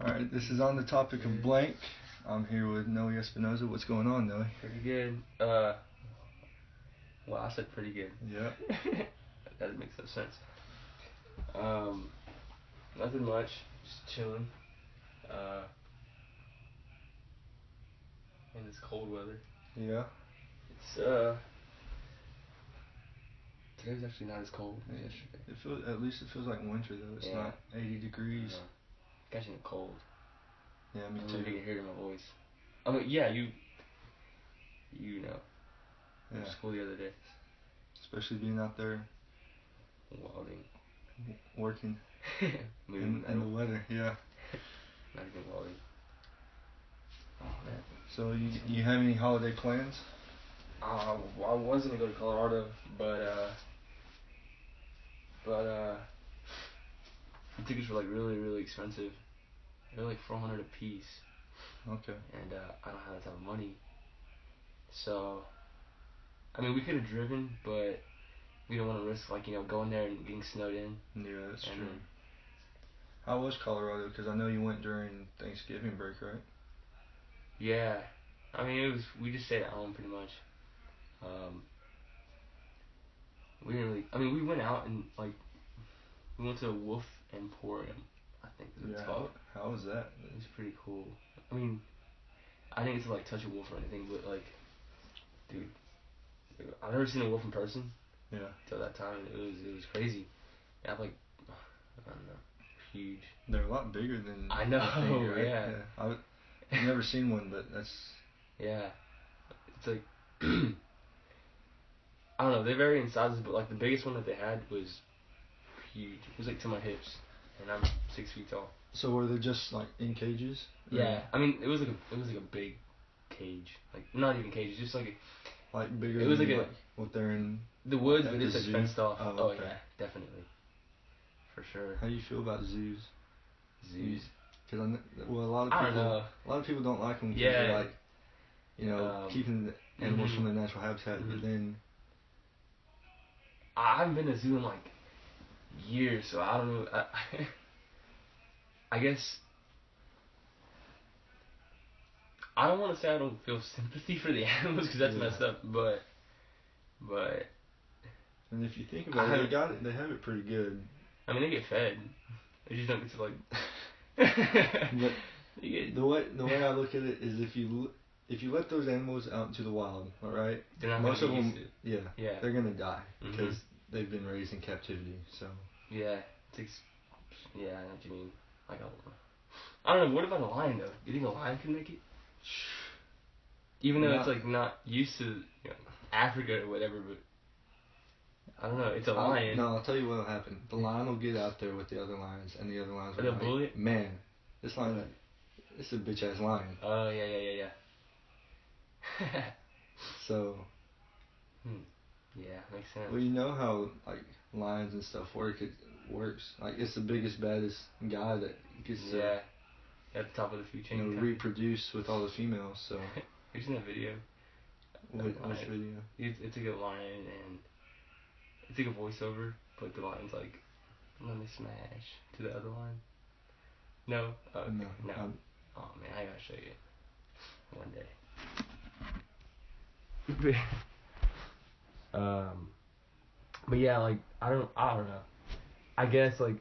Alright, this is on the topic of blank. I'm here with Noe Espinoza. What's going on, Noe? Pretty good. Well, I said pretty good. Yeah. That makes no sense. Nothing much. Just chilling. In this cold weather. Yeah. It's today's actually not as cold as yesterday. At least it feels like winter though. It's not 80 degrees. Catching a cold. Yeah, me too. You can hear it in my voice. I mean, yeah, you know. Yeah. School the other day. Especially being out there Welding. Working Moving in the weather, yeah. Not even welding. Oh man. So you have any holiday plans? I was gonna go to Colorado, but the tickets were like really expensive. They're like $400 a piece. Okay. And I don't have that type of money. So, I mean, we could have driven, but we don't want to risk going there and getting snowed in. Yeah, that's true. How was Colorado? Because I know you went during Thanksgiving break, right? Yeah. I mean, we just stayed at home pretty much. We didn't really. I mean, we went out and we went to Wolf Emporium, I think is what it's called. How was that? It was pretty cool. I mean, I didn't get to touch a wolf or anything, but dude, I've never seen a wolf in person. Yeah. Till that time, it was crazy. They have I don't know, huge. They're a lot bigger than I know. Think, right? Yeah. I've never seen one, but that's. Yeah. It's like I don't know. They vary in sizes, but the biggest one that they had was huge. It was to my hips, and I'm 6 feet tall. So were they just in cages? Yeah. I mean, it was like a big cage. Not even cages, just bigger. It was than what they're in the woods, but it's zoo? fenced off. Oh, okay. Yeah, definitely, for sure. How do you feel about zoos? Zoos. Because a lot of people. I don't know. A lot of people don't like them because they're keeping the animals from their natural habitat, but then. I haven't been to a zoo in years, so I don't know. I guess I don't want to say I don't feel sympathy for the animals because that's messed up, but. And if you think about it, they have it pretty good. I mean, they get fed. They just don't get to But the way I look at it is if you let those animals out into the wild, all right, most of them, they're gonna die because they've been raised in captivity. So yeah, I know what you mean. I don't know. What about a lion though? You think a lion can make it? Even though it's not used to Africa or whatever, but I don't know. It's a lion. No, I'll tell you what'll happen. The lion will get out there with the other lions, and the other lions will bully it? Man, this lion, it's a bitch ass lion. Oh yeah. So. Yeah, makes sense. Well, you know how lions and stuff work. It works. It's the biggest, baddest guy that gets to at the top of the food chain. Reproduce with all the females. So. Have you seen that video? Which video? It's a lion and it's a voiceover, but the lion's let me smash to the other lion. No. No. Oh man, I gotta show you one day. But yeah, I don't know. I guess I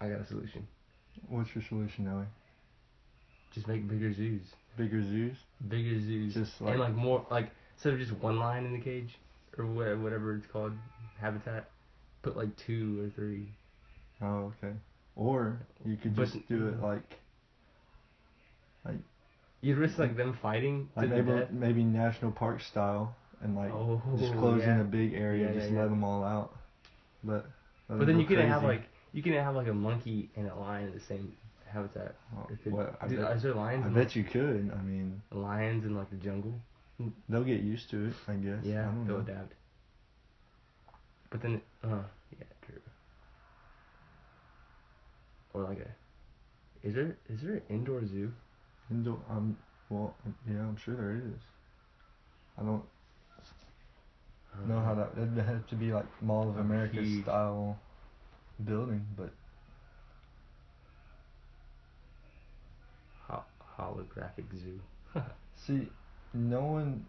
got a solution. What's your solution, Noe? Just make bigger zoos. Bigger zoos? Bigger zoos. Just and more instead of just one lion in the cage or whatever it's called, habitat, put 2 or 3. Oh, okay. Or you could just do it you'd risk them fighting to death. Maybe national park style and just close in a big area, let them all out. But then you couldn't have a monkey and a lion in the same habitat. Is there lions? I bet you could. I mean, lions in the jungle. They'll get used to it, I guess. Yeah, they'll adapt. But then, true. Or is there an indoor zoo? Indoor, well, yeah, I'm sure there is. I don't know how that. It'd have to be Mall of America style. building, but holographic zoo. see, no one.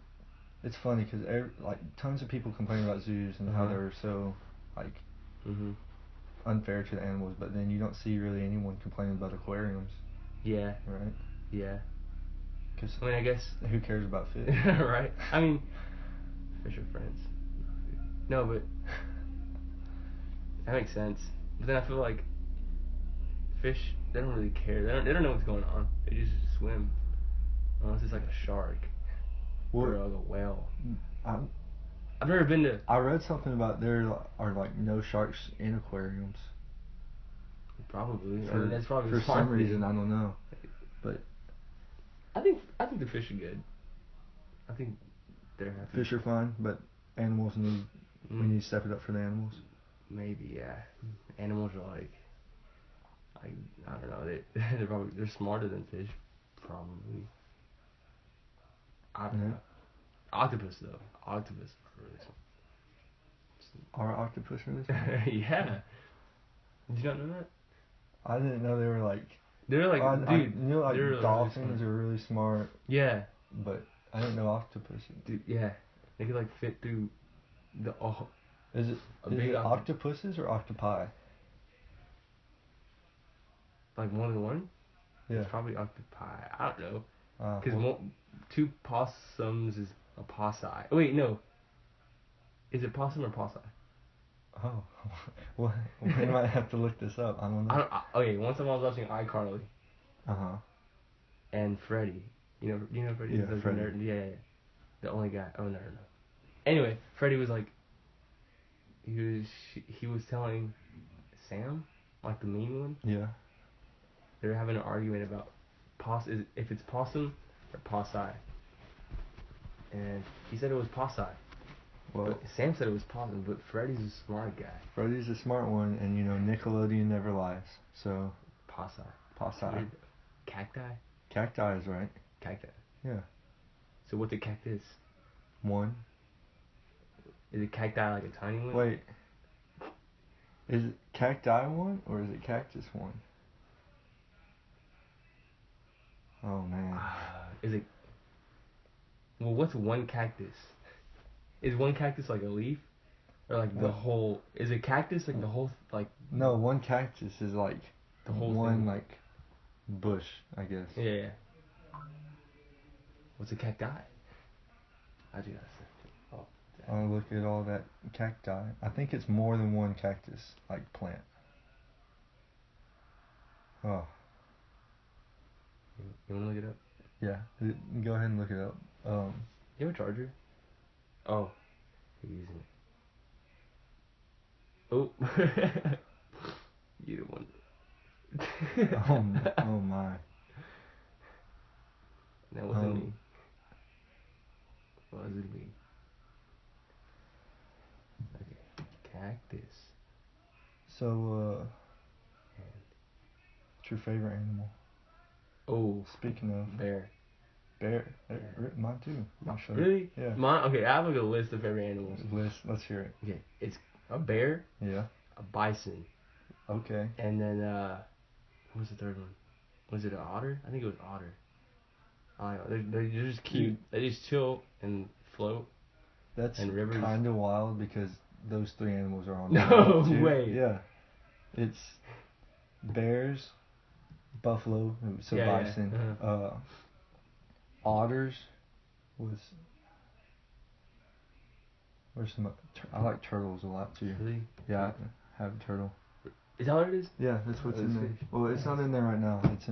It's funny because like tons of people complain about zoos and how they're so like unfair to the animals, but then you don't see really anyone complaining about aquariums. Yeah. Right. Yeah. Cause I mean, I guess who cares about fish? Right. I mean, fish are friends. No, but that makes sense. But then I feel like fish, they don't really care. They don't know what's going on. They just swim. Unless it's like a shark or like a whale. I've never been to. I read something about there are like no sharks in aquariums. Probably. I mean, that's probably for some reason. I don't know, but I think the fish are good. I think they're happy. Fish are fine, but animals need we need to step it up for the animals. Maybe, yeah. Animals are like I don't know. They're smarter than fish, probably. I don't know. Octopus though. Octopus are really smart. Are octopus really smart? Yeah. Did you not know that? I didn't know they were like. They're like, dude. You know, like dolphins are really smart. Yeah. But I didn't know octopuses. Dude, yeah. They could like fit through the Is it octopuses or octopi? Like more than one? Yeah. It's probably octopi. I don't know. Because two possums is a possi. Wait, no. Is it possum or possi? Oh, well, we might have to look this up. I don't know. Okay, one time I was watching iCarly. And Freddie. You know Freddie? Yeah, like Freddie. The nerd. Yeah. The only guy. Oh, no. Anyway, Freddie was like, he was telling Sam, like the mean one. Yeah. They were having an argument about if it's possum or possi. And he said it was possi. Well, but Sam said it was possum, but Freddie's a smart guy. Freddie's a smart one, and Nickelodeon never lies. So Possi. Possi. Cacti? Cacti is right. Cacti. Yeah. So what's a cactus? One. Is it cacti like a tiny one? Wait. Is it cacti one or is it cactus one? Oh man. Is it? Well, what's one cactus? Is one cactus like a leaf, or like the whole? Is it cactus like the whole like? No, one cactus is like the whole one thing. like bush, I guess. Yeah. What's a cacti? I do that. I'll look at all that cacti. I think it's more than one cactus, like plant. Oh. You wanna look it up? Yeah. Go ahead and look it up. You have a charger? Oh. You're using it. Oh. You don't want it. oh my. That wasn't me. What was it me? Okay. Cactus. So, what's your favorite animal? Oh. Speaking of. Bear. Mine too. Actually. Really? Yeah. Mine. Okay, I have like a list of favorite animals. Let's hear it. Okay, it's a bear. Yeah. A bison. Okay. And then what was the third one? Was it an otter? I think it was otter. I don't know. They're just cute. They just chill and float. That's rivers. Kind of wild because those three animals are on. No way. Yeah. It's bears, buffalo, so bison. Yeah. Uh-huh. Otters was. Where's some? I like turtles a lot too. Really? Yeah, I have a turtle. Is that what it is? Yeah, that's what's in there. Well, it's not in there right now. It's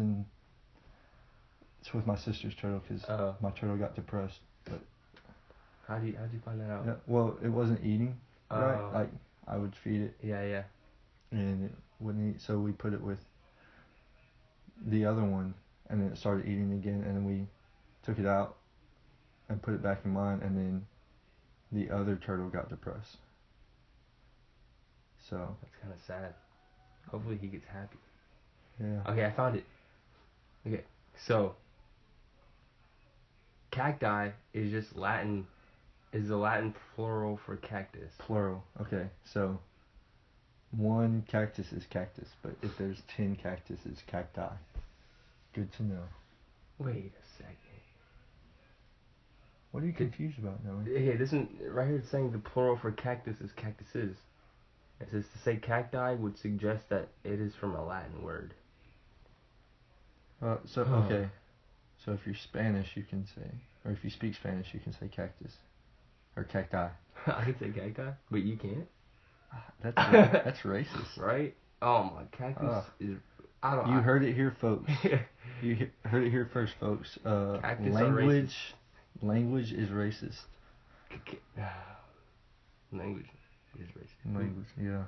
with my sister's turtle because my turtle got depressed. But how'd you find that out? Yeah, well, it wasn't eating right. Like I would feed it. Yeah. And it wouldn't eat, so we put it with the other one, and then it started eating again, and then we took it out and put it back in mine, and then the other turtle got depressed. So that's kind of sad. Hopefully he gets happy. Yeah. Okay, I found it. Okay, so cacti is just Latin. Is the Latin plural for cactus? Plural. Okay, so one cactus is cactus, but if there's 10 cactus, it's cacti. Good to know. Wait a second. What are you confused about, Noe? Hey, this one right here it's saying the plural for cactus is cactuses. It says to say cacti would suggest that it is from a Latin word. Okay. So if you're Spanish, you can say, or if you speak Spanish, you can say cactus. Or cacti. I can say cacti, but you can't? That's racist. Right? Oh my, cactus is... You heard it here, folks. You heard it here first, folks. Language is racist. Language is racist. Language, yeah.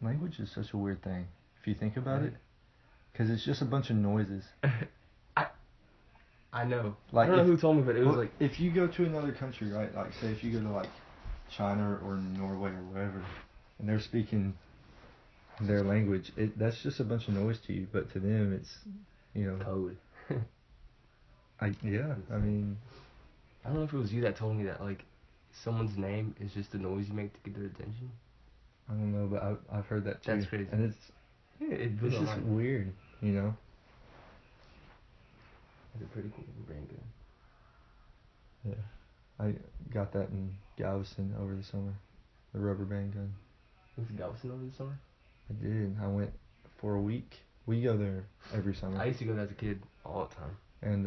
Language is such a weird thing, if you think about it. Because it's just a bunch of noises. I know. Like, I don't know who told me, but it was like... If you go to another country, right? Like, say if you go to, like, China or Norway or wherever, and they're speaking their language, that's just a bunch of noise to you, but to them it's, you know... Code. I mean... I don't know if it was you that told me that, like, someone's name is just the noise you make to get their attention. I don't know, but I've heard that too. That's crazy. And it's just weird, you know? That's a pretty cool brain gun. Yeah. I got that in Galveston over the summer. The rubber band gun. You went to Galveston over the summer? I did. I went for a week. We go there every summer. I used to go there as a kid all the time. And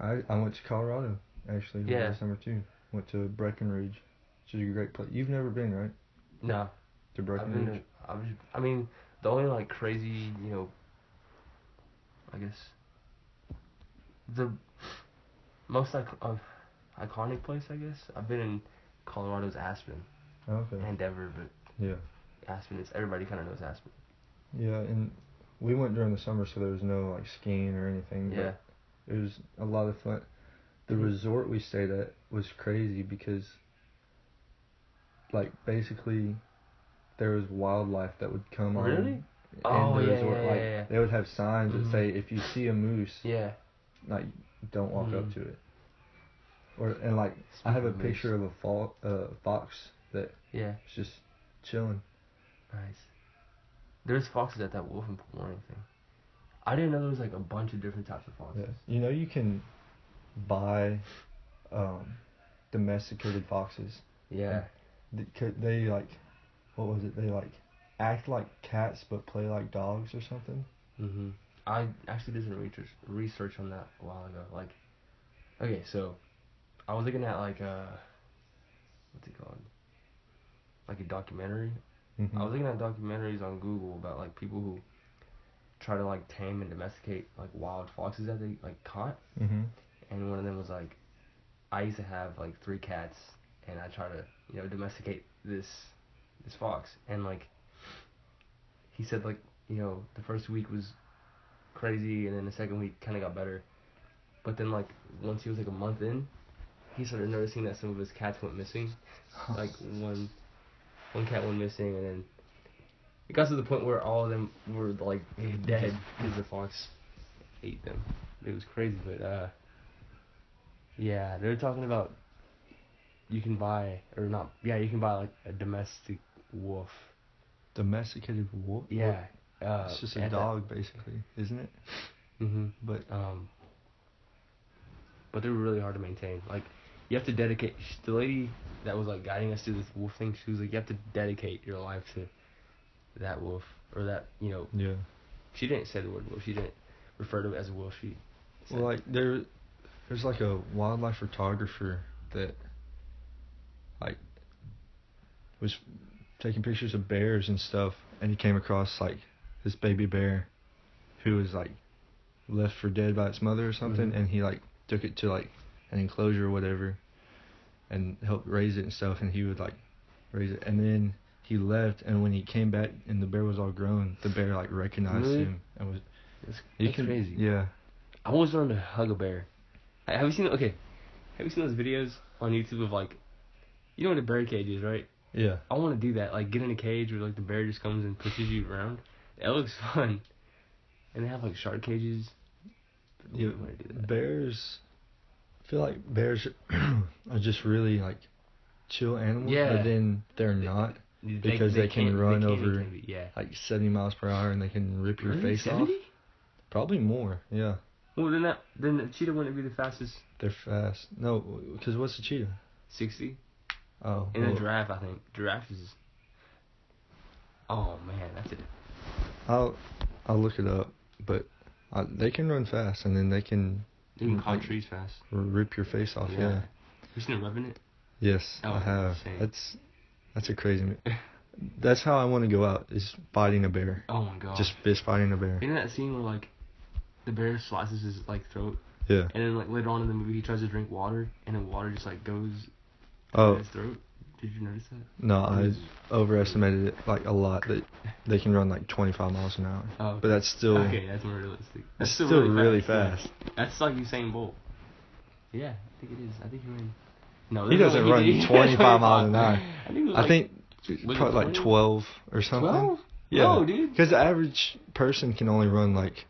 I went to Colorado actually over the summer too. Went to Breckenridge, which is a great place. You've never been, right? No. To Breckenridge? I mean, the only like crazy, you know, I guess the most iconic place, I guess, I've been in Colorado's Aspen. Okay. And Denver, but yeah, Aspen is, everybody kind of knows Aspen. Yeah, and we went during the summer, so there was no like skiing or anything. Yeah. But it was a lot of fun. The resort we stayed at was crazy because, like, basically, there was wildlife that would come on. Really? In the resort. They would have signs that say, if you see a moose, like, don't walk up to it. And like, I have a picture of a fox that is just chilling. Nice. There's foxes at that wolf and Warning thing. I didn't know there was like a bunch of different types of foxes. Yeah. You know, you can buy domesticated foxes. Yeah. They like, what was it? They like act like cats but play like dogs or something. Mhm. I actually did some research on that a while ago. Like, okay, so I was looking at like what's it called? Like a documentary. Mm-hmm. I was looking at documentaries on Google about like people who try to like tame and domesticate like wild foxes that they like caught. Mm-hmm. And one of them was like, I used to have like 3 cats, and I try to, you know, domesticate this fox. And like, he said like, you know, the first week was crazy, and then the second week kind of got better. But then like, once he was like a month in, he started noticing that some of his cats went missing. Like one cat went missing, and then it got to the point where all of them were like dead because the fox ate them. It was crazy, but yeah, they were talking about you can buy like a domestic wolf. Domesticated wolf? Yeah. It's just a dog, basically, isn't it? Mhm. But they were really hard to maintain. Like, you have to dedicate. The lady that was like guiding us through this wolf thing, she was like, you have to dedicate your life to that wolf, or that, you know. Yeah. She didn't say the word wolf. She didn't refer to it as a wolf. She said, well, like there's like a wildlife photographer that like was taking pictures of bears and stuff, and he came across like this baby bear who was like left for dead by its mother or something, and he like took it to like an enclosure or whatever and helped raise it and stuff, and he would like raise it, and then he left, and when he came back and the bear was all grown, the bear like recognized him and was that's crazy. Yeah. I always wanted to hug a bear. Have you seen those videos on YouTube of like, you know what a bear cage is, right? Yeah. I want to do that, like get in a cage where like the bear just comes and pushes you around. That looks fun. And they have like shark cages. Yeah, bears. I feel like bears are just really like chill animals, but then they're not because they can run over like 70 miles per hour and they can rip your face 70? Off. Probably more, yeah. Well, then the cheetah wouldn't be the fastest. They're fast. No, because what's a cheetah? 60. Oh. And a giraffe, I think. Giraffe is. Oh man, that's it. I'll look it up, but they can run fast, and then they can climb trees fast. Rip your face off. Yeah. You seen a Revenant? Yes, I have. That's a crazy. That's how I want to go out, is fighting a bear. Oh my god. Just fist fighting a bear. Isn't that scene where like the bear slices his like throat? Yeah. And then like later on in the movie he tries to drink water and then water just like goes down his throat. Did you notice that? No, I overestimated it like a lot. That they can run like 25 miles an hour. Oh, okay. But that's still that's more realistic. That's still really fast. Yeah. That's like Usain Bolt. Yeah, I think it is. I think he ran. No, he doesn't run 25 miles an hour. I think probably like 12 or something. 12? Yeah. No, dude. Because the average person can only run like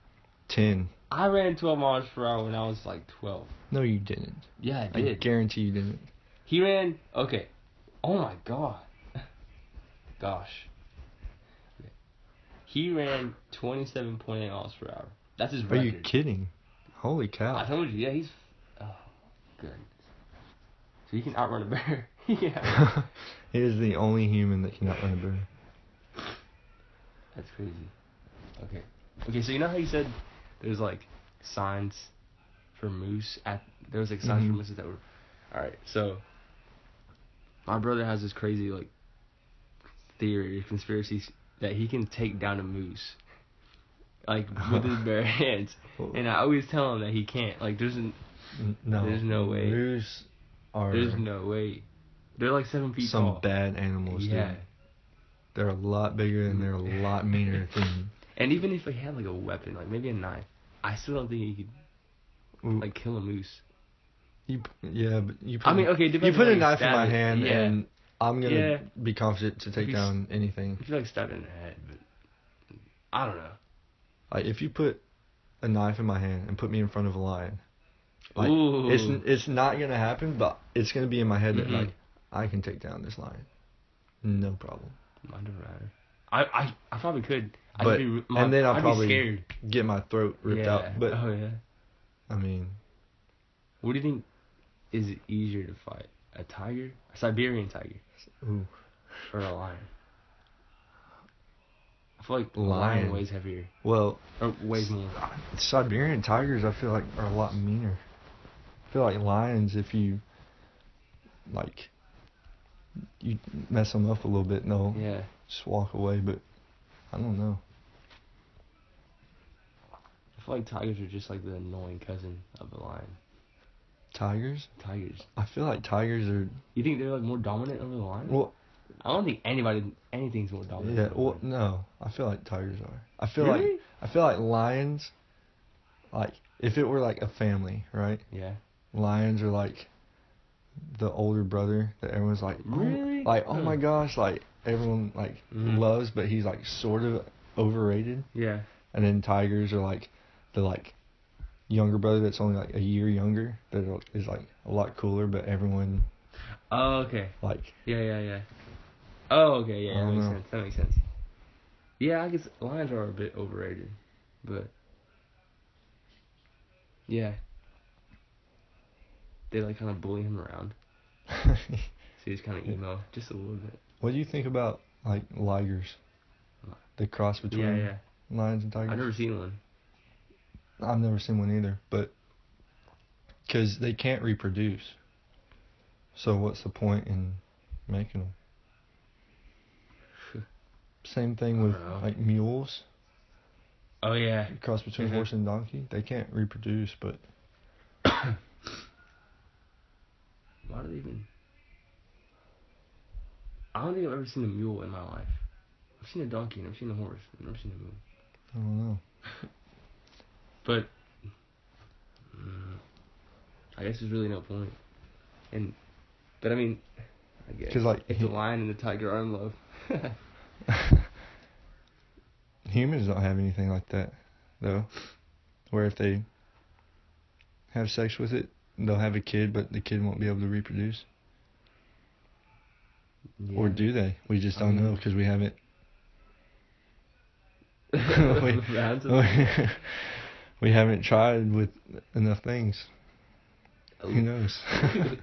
10. I ran 12 miles per hour when I was like 12. No, you didn't. Yeah, I did. I guarantee you didn't. He ran. Okay. Oh my god. Gosh. Okay. He ran 27.8 miles per hour. That's his record. Are you kidding? Holy cow. I told you, yeah, he's... Oh, good. So he can outrun a bear. Yeah. He is the only human that can outrun a bear. That's crazy. Okay, so you know how you said there's like signs for moose there was like signs for mooses that were... Alright, so... My brother has this crazy, like, theory, conspiracy, that he can take down a moose, like, with his bare hands. And I always tell him that he can't. Like, there's no way. Moose are... There's no way. They're like 7 feet tall. Some bad animals, dude. They're a lot bigger and they're a lot meaner than... And even if he had, like, a weapon, like, maybe a knife, I still don't think he could, like, kill a moose. You put a knife in my hand, and I'm gonna be confident to take down anything. I feel like stabbed in the head, but I don't know. Like if you put a knife in my hand and put me in front of a lion, like it's not gonna happen, but it's gonna be in my head that like I can take down this lion, no problem. Mine doesn't matter. I probably could. I'd probably be scared. Get my throat ripped out. But I mean, what do you think? Is it easier to fight a tiger, a Siberian tiger, or a lion? I feel like the lion weighs heavier. Well, or weighs more. Siberian tigers, I feel like, are a lot meaner. I feel like lions, if you you mess them up a little bit, they'll just walk away. But I don't know. I feel like tigers are just like the annoying cousin of a lion. Tigers? Tigers. I feel like tigers are... You think they're like more dominant over the lion? Well... I don't think anything's more dominant. Yeah, well, no. I feel like tigers are. I feel like lions, like, if it were like a family, right? Yeah. Lions are like the older brother that everyone's like... Really? Like, oh my gosh, like, everyone, like, loves, but he's, like, sort of overrated. Yeah. And then tigers are like the, like... younger brother that's only like a year younger that is like a lot cooler, but everyone like yeah okay, that makes sense. Yeah, I guess lions are a bit overrated, but yeah, they like kind of bully him around. So he's kind of emo just a little bit. What do you think about like ligers, the cross between lions and tigers? I've never seen one. I've never seen one either, but because they can't reproduce. So what's the point in making them? Same thing with like mules. Oh yeah. Cross between horse and donkey. They can't reproduce, but why do they even? I don't think I've ever seen a mule in my life. I've seen a donkey, and I've seen a horse, and I've never seen a mule. I don't know. But I guess there's really no point. But I mean, I guess because like if the lion and the tiger are in love. Humans don't have anything like that, though. Where if they have sex with it, they'll have a kid, but the kid won't be able to reproduce. Yeah. Or do they? We just don't know because we haven't. we haven't tried with enough things. Who knows? A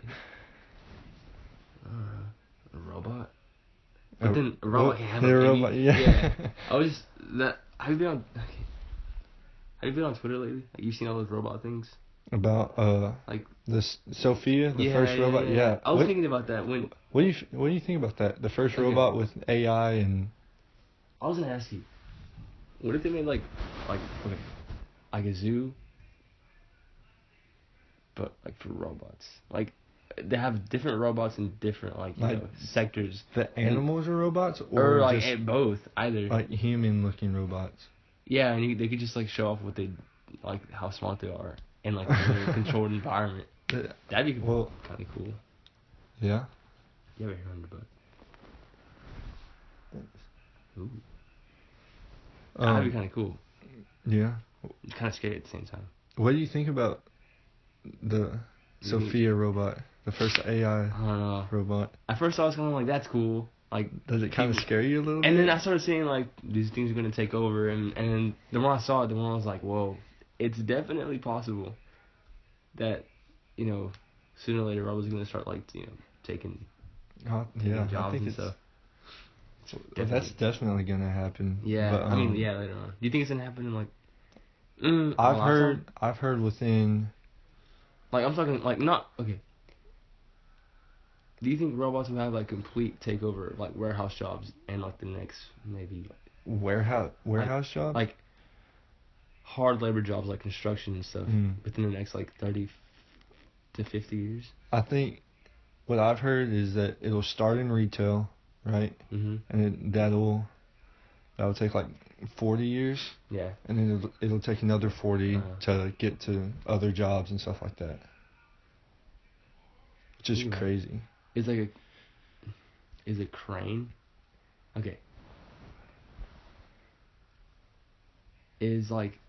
robot. But then a robot can have a baby. Robot, yeah. I was that. Have you been on Twitter lately? Like, you've seen all those robot things about like this Sophia, the first robot. Yeah. I was thinking about that when. What do you think about that? The first robot with AI and. I was gonna ask you. What if they made like a zoo, but like for robots? Like they have different robots in different sectors. The animals are robots, or like just both, either. Like human-looking robots. Yeah, and they could just like show off what they like, how smart they are, in like a controlled environment. That'd be kind of cool. Yeah. You ever heard of it? Thanks. Ooh. That'd be kind of cool. Yeah. It's kind of scary at the same time. What do you think about the Sophia robot, the first AI robot? At first, I was kind of like, "That's cool." Like, does it kind of scare you a little bit? And then I started seeing like these things are gonna take over, and then the more I saw it, the more I was like, "Whoa, it's definitely possible that sooner or later robots are gonna start like taking jobs and stuff." That's definitely gonna happen. Yeah, but, later on. Do you think it's gonna happen in like? I've heard within. Like, I'm talking like not okay. Do you think robots will have like complete takeover of like warehouse jobs in like the next maybe? Warehouse jobs? Like hard labor jobs like construction and stuff within the next like 30 to 50 years? I think what I've heard is that it'll start in retail. Right? Mm-hmm. And that'll take like 40 years. Yeah. And then it'll take another 40 to get to other jobs and stuff like that. Just crazy. Is it crane? Okay. Is like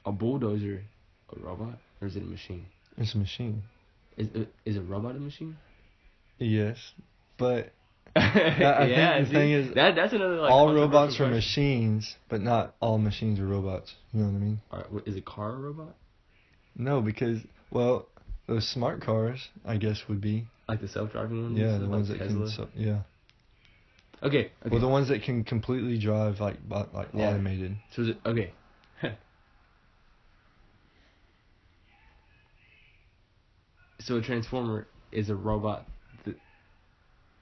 a bulldozer a robot or is it a machine? It's a machine. Is a robot a machine? Yes, but. I think the thing is, that's another like. All robots are machines, but not all machines are robots. You know what I mean? Alright, is a car a robot? No, because those smart cars, I guess, would be like the self-driving ones. Yeah, the ones that Tesla? Can. Okay. Well, the ones that can completely drive, like automated. So is it okay? So a transformer is a robot.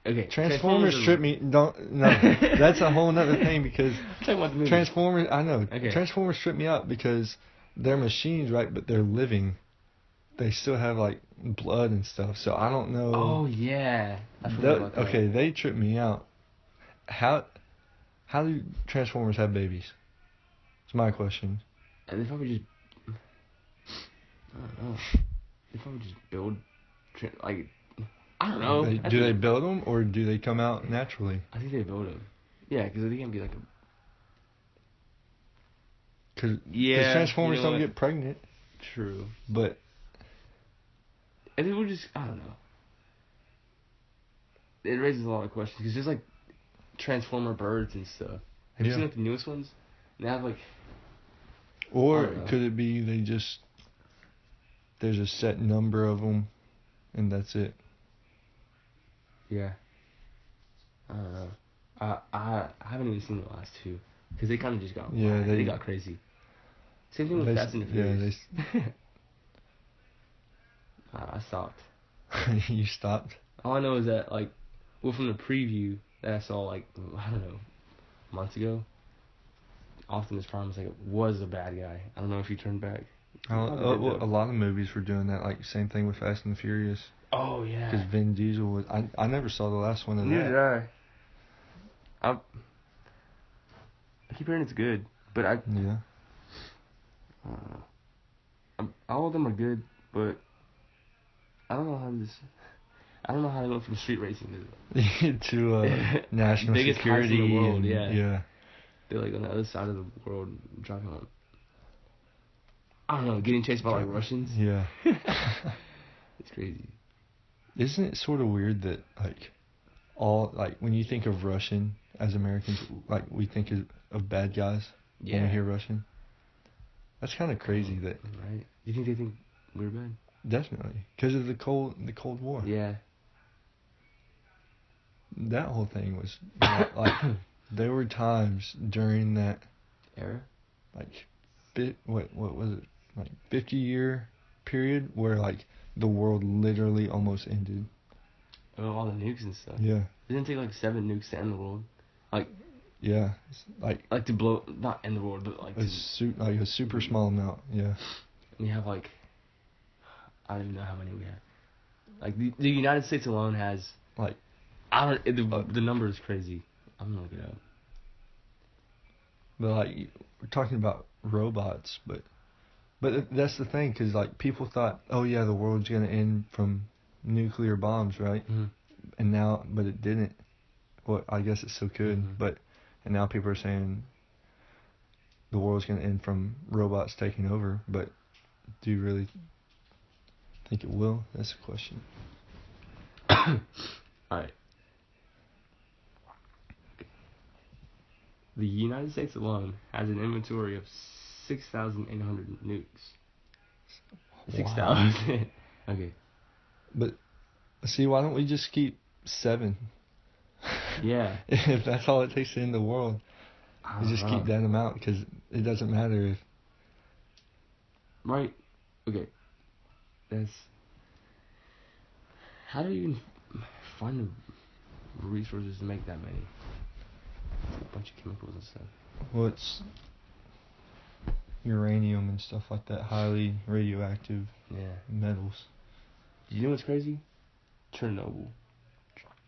Okay. Transformers strip me. No, that's a whole other thing because Transformers. I know. Okay. Transformers strip me out because they're machines, right? But they're living. They still have like blood and stuff. So I don't know. Oh yeah. Okay, they trip me out. How do Transformers have babies? It's my question. They probably just. I don't know. They probably just build like. I don't know. Do they build them or do they come out naturally? I think they build them. Yeah, because they can't be like a. Because Transformers don't get pregnant. True. But. And they would just. I don't know. It raises a lot of questions because there's like Transformer birds and stuff. Have you seen like the newest ones? They have like. Or could it be there's a set number of them and that's it? Yeah. I don't know. I haven't even seen the last two because they kind of just got they got crazy. Same thing with Fast and the Furious. I stopped. You stopped? All I know is that from the preview that I saw I don't know, months ago, Optimus Prime was a bad guy. I don't know if he turned back. A lot of movies were doing that. Same thing with Fast and the Furious. Oh yeah. Because Vin Diesel was. I never saw the last one of that. Neither did I keep hearing it's good, but I don't know. All of them are good, but I don't know how they went from street racing to national biggest security in the world. Yeah. They're on the other side of the world driving on. I don't know, getting chased by Russians. Yeah. It's crazy. Isn't it sort of weird that all, like, when you think of Russian as Americans, like, we think of bad guys when we hear Russian. That's kind of crazy that... Right. You think they think we're bad? Definitely. Because of the Cold War. Yeah. That whole thing was... like, there were times during that... Era? Like, what was it? Like, 50-year period where, like, the world literally almost ended. Oh, all the nukes and stuff. Yeah. It didn't take, like, 7 nukes to end the world. Like... Yeah. Like to blow... Not end the world, but, like... a super small amount, yeah. We have, like... I don't even know how many we have. Like, the United States alone has... Like... the number is crazy. I'm gonna look it up. But, like, we're talking about robots, but that's the thing, because, like, people thought, oh, yeah, the world's going to end from nuclear bombs, right? Mm-hmm. And now, but it didn't. Well, I guess it still could, and now people are saying the world's going to end from robots taking over, but do you really think it will? That's the question. Alright. The United States alone has an inventory of 6,800 nukes. 6,000. Okay. But, see, why don't we just keep 7? Yeah. If that's all it takes to end the world, we just keep that amount, because it doesn't matter if... Right. Okay. That's... How do you even find the resources to make that many? It's a bunch of chemicals and stuff. Well, it's uranium and stuff like that, highly radioactive metals. You know what's crazy? Chernobyl.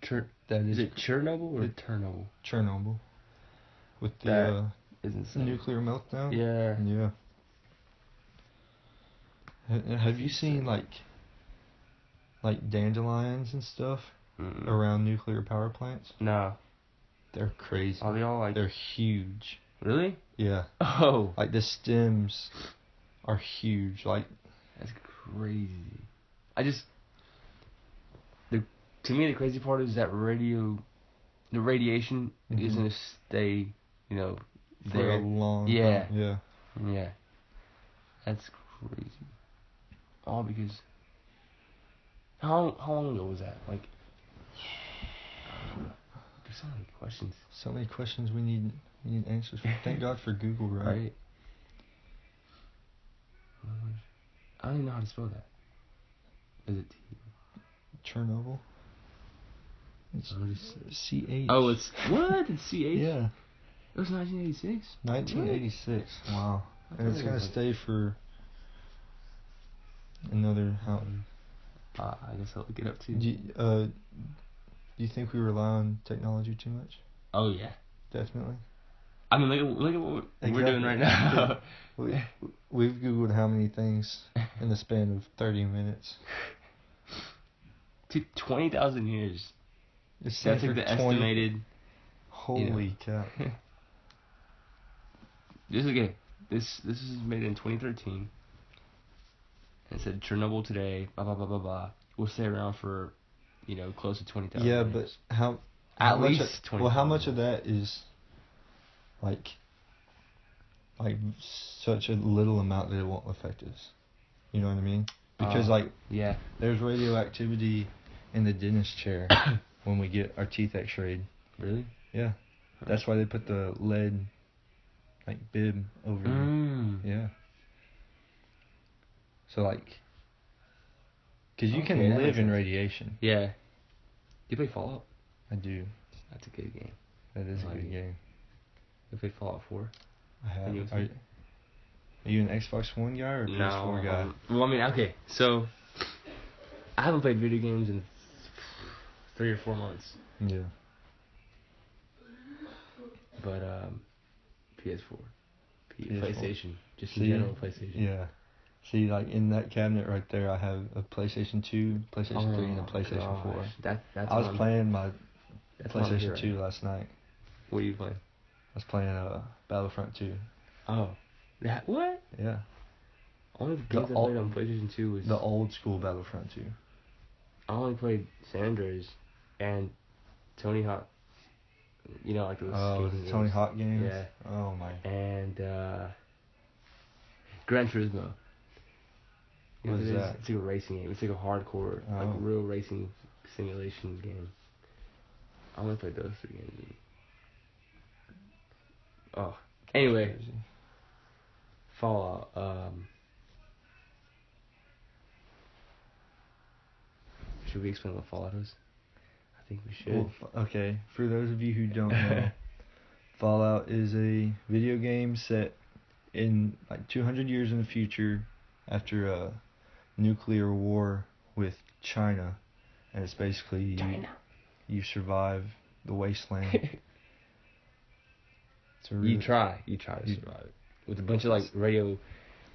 Is it Chernobyl or Chernobyl? Chernobyl. With the nuclear meltdown? Yeah. Yeah. Have you seen, like dandelions and stuff around nuclear power plants? No. They're crazy. Are they all like... They're huge. Really? Yeah. Oh. Like, the stems are huge. Like... That's crazy. To me, the crazy part is that the radiation is going to stay, there. For a long time. Yeah. Yeah. That's crazy. All because... How long ago was that? Like... There's so many questions. So many questions we need answers for. Thank God for Google, right? I don't even know how to spell that. Is it Chernobyl? It's CH. Oh, it's... What? It's CH? Yeah. It was 1986? 1986. Wow. And it's going to stay for another... I guess I'll look it up too. Do you think we rely on technology too much? Oh, yeah. Definitely. I mean, look at what we're doing right now. We've Googled how many things in the span of 30 minutes. 20,000 years. That's like the estimated... Holy cow. This is made in 2013. And it said Chernobyl today, blah, blah, blah, blah, blah. We'll stay around for, close to 20,000 years. but how at much least 20,000. Well, how much of that is, like such a little amount that it won't affect us? You know what I mean? Because, there's radioactivity in the dentist chair when we get our teeth x-rayed. Really? Yeah. That's why they put the lead, bib over it. Yeah. So, because you can live in radiation. Yeah. Do you play Fallout? I do. That's a good game. That is a good game. You play Fallout 4? I have. Are you an Xbox One guy or a PS4 guy? Well, I mean, okay, so I haven't played video games in 3 or 4 months. Yeah. But PS4. PlayStation. Just in general, PlayStation. Yeah. See, in that cabinet right there, I have a PlayStation 2, PlayStation 3, and a PlayStation 4. That's I was playing my PlayStation 2 last night. What are you playing? I was playing Battlefront 2. Oh. What? Yeah. Only the games I played on PlayStation 2 was... The old school Battlefront 2. I only played San Andreas and Tony Hawk. You know, like those. Tony Hawk games. Yeah. Oh my. And Gran Turismo. What is that? It's like a racing game. It's like a hardcore, like real racing simulation game. I want to play those 3 games. Oh, anyway. Fallout. Should we explain what Fallout is? I think we should. Well, okay, for those of you who don't know, Fallout is a video game set in like 200 years in the future after a nuclear war with China, and it's basically you survive the wasteland. You try to survive it with a bunch of like radio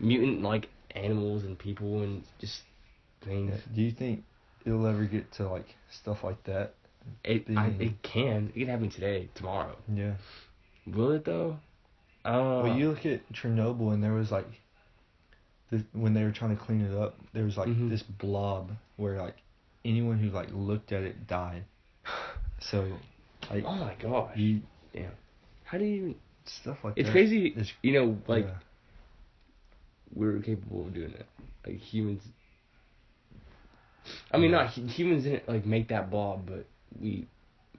mutant like animals and people and just things. Yeah. Do you think it'll ever get to like stuff like that? It can. It can happen today, tomorrow. Yeah. Will it though? Well, you look at Chernobyl, and there was like, when they were trying to clean it up, there was like this blob where like anyone who like looked at it died. So, like, oh my gosh. Damn. How do you even stuff like it's that? Crazy. You know, like we're capable of doing it. Like humans. I mean, not humans didn't like make that blob, but we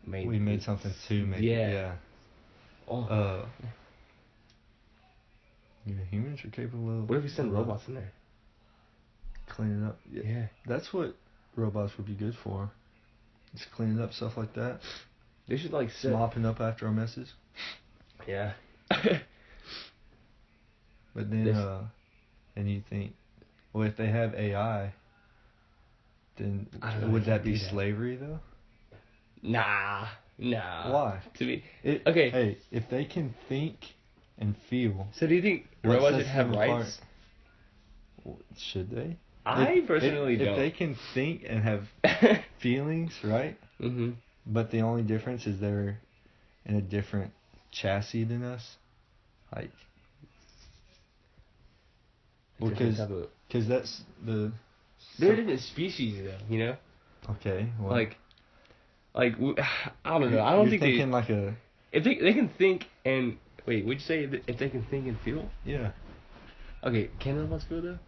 made something to make it. Yeah. Oh. Yeah, humans are capable of... What if we send robots in there? Clean it up. Yeah. That's what robots would be good for. Just cleaning up stuff like that. They should like mopping up after our messes. Yeah. But then, and you think, well, if they have AI, then would that be slavery though? Nah. Why? To me, okay. Hey, if they can think and feel. So do you think robots should have rights? Should they? I personally don't. If they can think and have feelings, right? Mm-hmm. But the only difference is they're in a different chassis than us, like. Because that's the. They're different species, though. You know. Okay. Well, like I don't know. I don't think thinking like a. If they can think and wait, would you say if they can think and feel? Yeah. Okay, can robots feel though?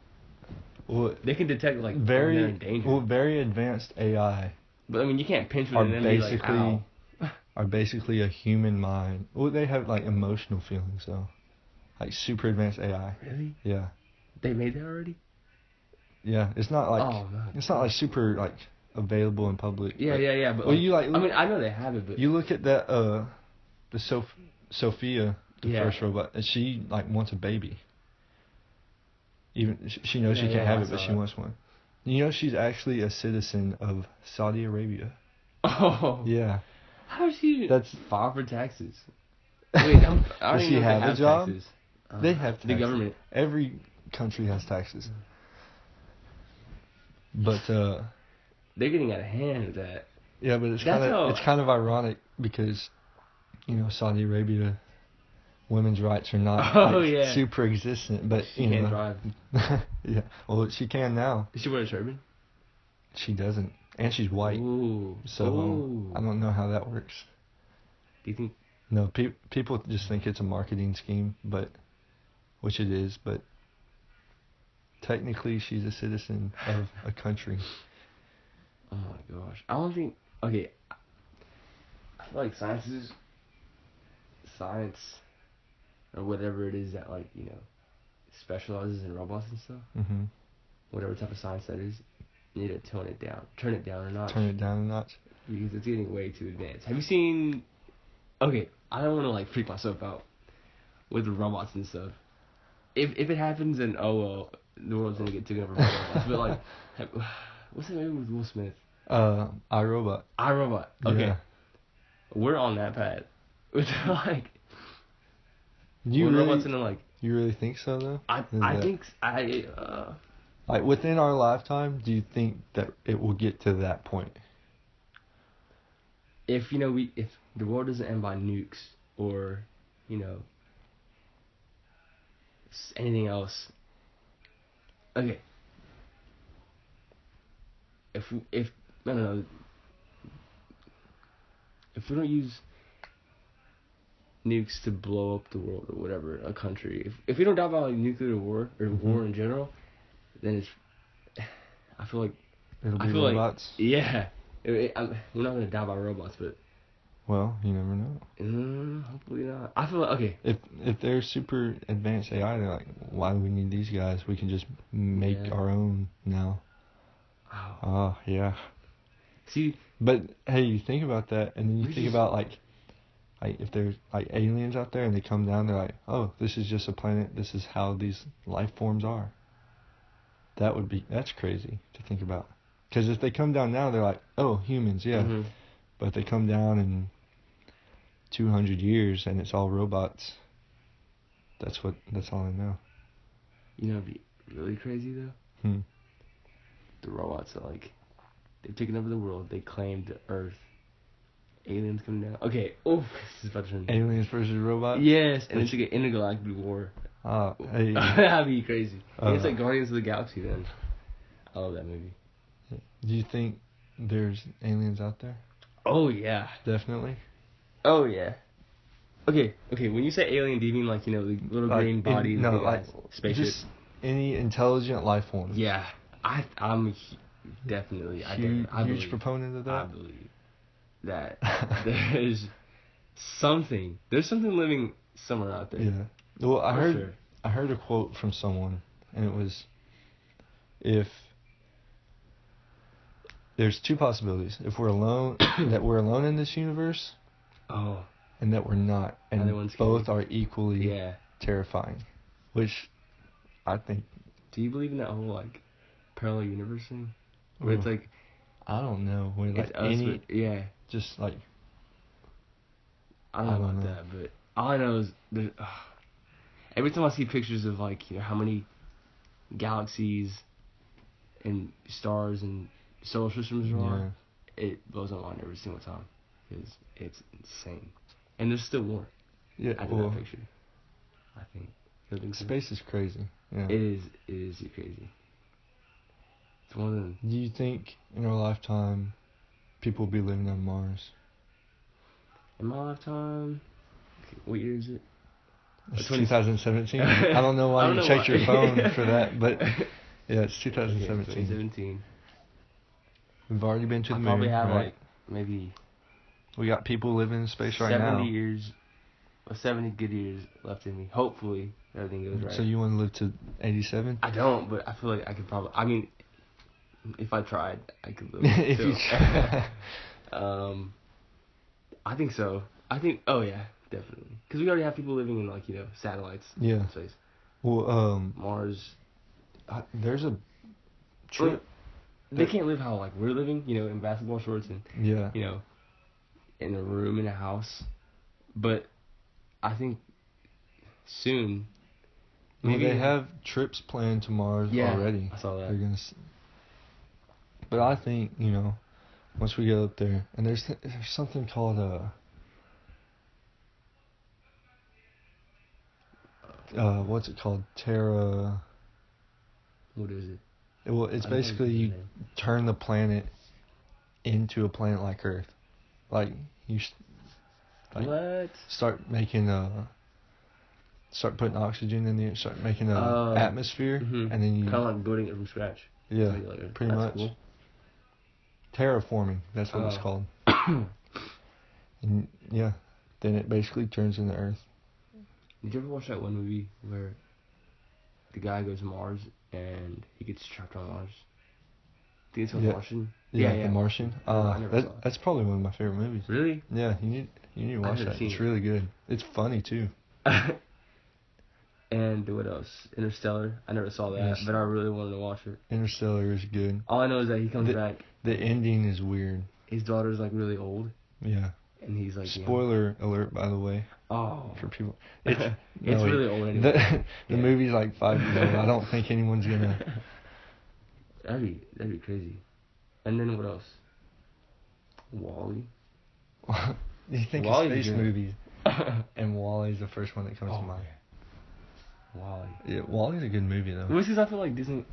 Well, they can detect like they're in danger. Well, very advanced AI. But I mean, you can't pinch with an enemy like ow. Are basically a human mind. Well, they have like emotional feelings though, like super advanced AI. Really? Yeah. They made that already? Yeah, it's not like it's not like super like available in public. Yeah, yeah. But well, you like. I mean, I know they have it, but you look at that the Sophia, the first robot, and she like wants a baby. Even she knows she can't have it, but she wants one. You know, she's actually a citizen of Saudi Arabia. Oh. Yeah. How does she file for taxes? Wait, does she have a job? Taxes. They have taxes. The government. Every country has taxes. But they're getting out of hand with that. Yeah, but it's kind of ironic because, you know, Saudi Arabia, women's rights are not super existent, but she can't drive. Yeah, well, she can now. Does she wear a turban? She doesn't, and she's white. Ooh. So I don't know how that works. Do you think? No, people just think it's a marketing scheme, which it is, but technically she's a citizen of a country. Oh my gosh, I don't think. Okay, I feel like science or whatever it is that, like, you know, specializes in robots and stuff. Mm-hmm. Whatever type of science that is, you need to turn it down a notch. Turn it down a notch. Because it's getting way too advanced. Have you seen? Okay, I don't want to like freak myself out with robots and stuff. If it happens, then oh well, the world's gonna get taken over by robots. But like, what's that movie with Will Smith? iRobot. iRobot. Okay. Yeah. We're on that path. With like. Robots in like. You really think so though? I think like within our lifetime, do you think that it will get to that point? If if the world doesn't end by nukes or, you know, anything else. Okay. If I don't know. if we don't use nukes to blow up the world or whatever, a country, if we don't die by like nuclear war or war in general, then it's. I feel like. It'll be robots. Like, yeah, we're not gonna die by robots, but. Well, you never know. Hopefully not. I feel like, okay. If they're super advanced AI, they're like, why do we need these guys? We can just make our own now. Oh, yeah. See, but hey, you think about that, and then you think about like if there's like aliens out there and they come down, they're like, oh, this is just a planet. This is how these life forms are. That's crazy to think about. Because if they come down now, they're like, oh, humans, yeah. But if they come down in 200 years and it's all robots, that's all I know. You know, it'd be really crazy though. The robots are like, they've taken over the world. They claimed the Earth. Aliens come down. Okay. Oh, this is about to turn. Aliens versus robots. Yes, and it's like an intergalactic war. Hey. That'd be crazy. It's like Guardians of the Galaxy then. I love that movie. Do you think there's aliens out there? Oh yeah. Definitely. Oh yeah. Okay. When you say alien, do you mean like, you know, the little green body? No, like spaceship. Just any intelligent life form. Yeah. I'm definitely huge proponent of that. I believe that there's something living somewhere out there. Yeah. Well, I heard a quote from someone, and it was, if there's two possibilities: if we're alone, that we're alone in this universe, and that we're not, and both are equally terrifying. Which I think. Do you believe in that whole like parallel universe thing, where it's like, I don't know, where like just like, I don't know about that, but all I know is every time I see pictures of like, you know, how many galaxies and stars and solar systems there are, it blows my mind every single time because it's insane, and there's still more. Yeah, after that picture, I think. Space is crazy. Yeah. It is crazy. It's one of them. Do you think in our lifetime people will be living on Mars? In my lifetime? What year is it? It's 2017. I don't know why you checked your phone for that, but yeah, it's 2017. Okay, 2017. We've already been to the moon. Probably have right? like maybe. We got people living in space right now. 70 good years left in me. Hopefully everything goes right. So you want to live to 87? I don't, but I feel like I could probably. I mean, if I tried, I could live. If you tried. I think so. Oh yeah, definitely. Because we already have people living in like, you know, satellites. Yeah. In space. Well, Mars. There's a trip. They can't live how like we're living, you know, in basketball shorts and you know, in a room in a house. But I think soon. Maybe they have trips planned to Mars already. I saw that. They're gonna. But I think, you know, once we get up there, and there's something called what's it called? Terra. What is it? Well, it's basically you turn the planet into a planet like Earth. Like you start making start putting oxygen in there, start making an atmosphere, and then you kind of like building it from scratch. Yeah, pretty much. Cool. Terraforming, that's what it's called. And yeah, then it basically turns into Earth. Did you ever watch that one movie where the guy goes to Mars and he gets trapped on Mars? I think it's called Martian. Yeah, The Martian. That's probably one of my favorite movies. Really? Yeah, you need to watch that. It's really good. It's funny too. And what else? Interstellar. I never saw that, but I really wanted to watch it. Interstellar is good. All I know is that he comes back. The ending is weird. His daughter's like really old. Yeah. And he's like. Spoiler alert, by the way. Oh. For people. It's really old anyway. The movie's like 5 years old. I don't think anyone's gonna. That'd be crazy. And then what else? WALL-E. You think of space movies, and WALL-E's the first one that comes to mind. WALL-E. Yeah, WALL-E's a good movie though. Well, because I feel like Disney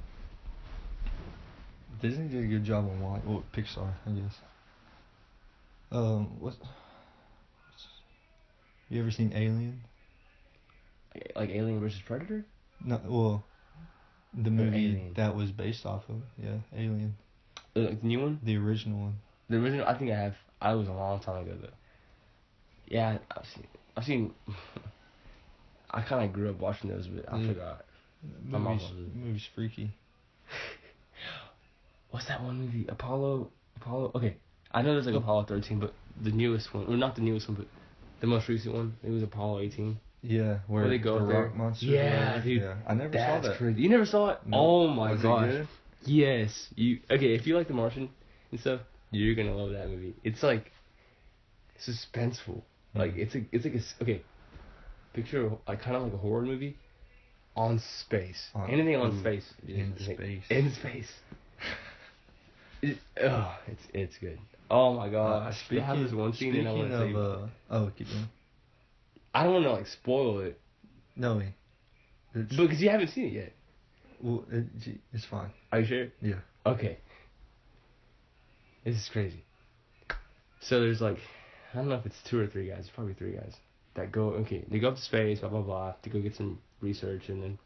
did a good job on WALL-E. Well, Pixar, I guess. You ever seen Alien? Like Alien versus Predator? No, well, the movie that was based off of, Alien. Like the new one? The original one. The original, I think I have. I was a long time ago though. Yeah, I've seen. I kind of grew up watching those, but I forgot. Movie's freaky. What's that one movie? Apollo. Okay, I know there's like Apollo 13, but the newest one, or not the newest one, but the most recent one. It was Apollo 18. Yeah, where they go the there. rock monsters. Yeah, dude. Yeah, I never saw that. Crazy. You never saw it? No. Oh my gosh. Was it good? Yes. Okay? If you like The Martian and stuff, you're gonna love that movie. It's like suspenseful. Like it's like okay. Picture like kind of like a horror movie on space. Anything on space. In space. In space. It's good. Oh my god! I have this one scene and I want to say. Keep going. I don't want to like spoil it. No, because you haven't seen it yet. Well, it's fine. Are you sure? Yeah. Okay. This is crazy. So there's like, I don't know if it's 2 or 3 guys. Probably 3 guys that go. Okay, they go up to space, blah blah blah, to go get some research, and then,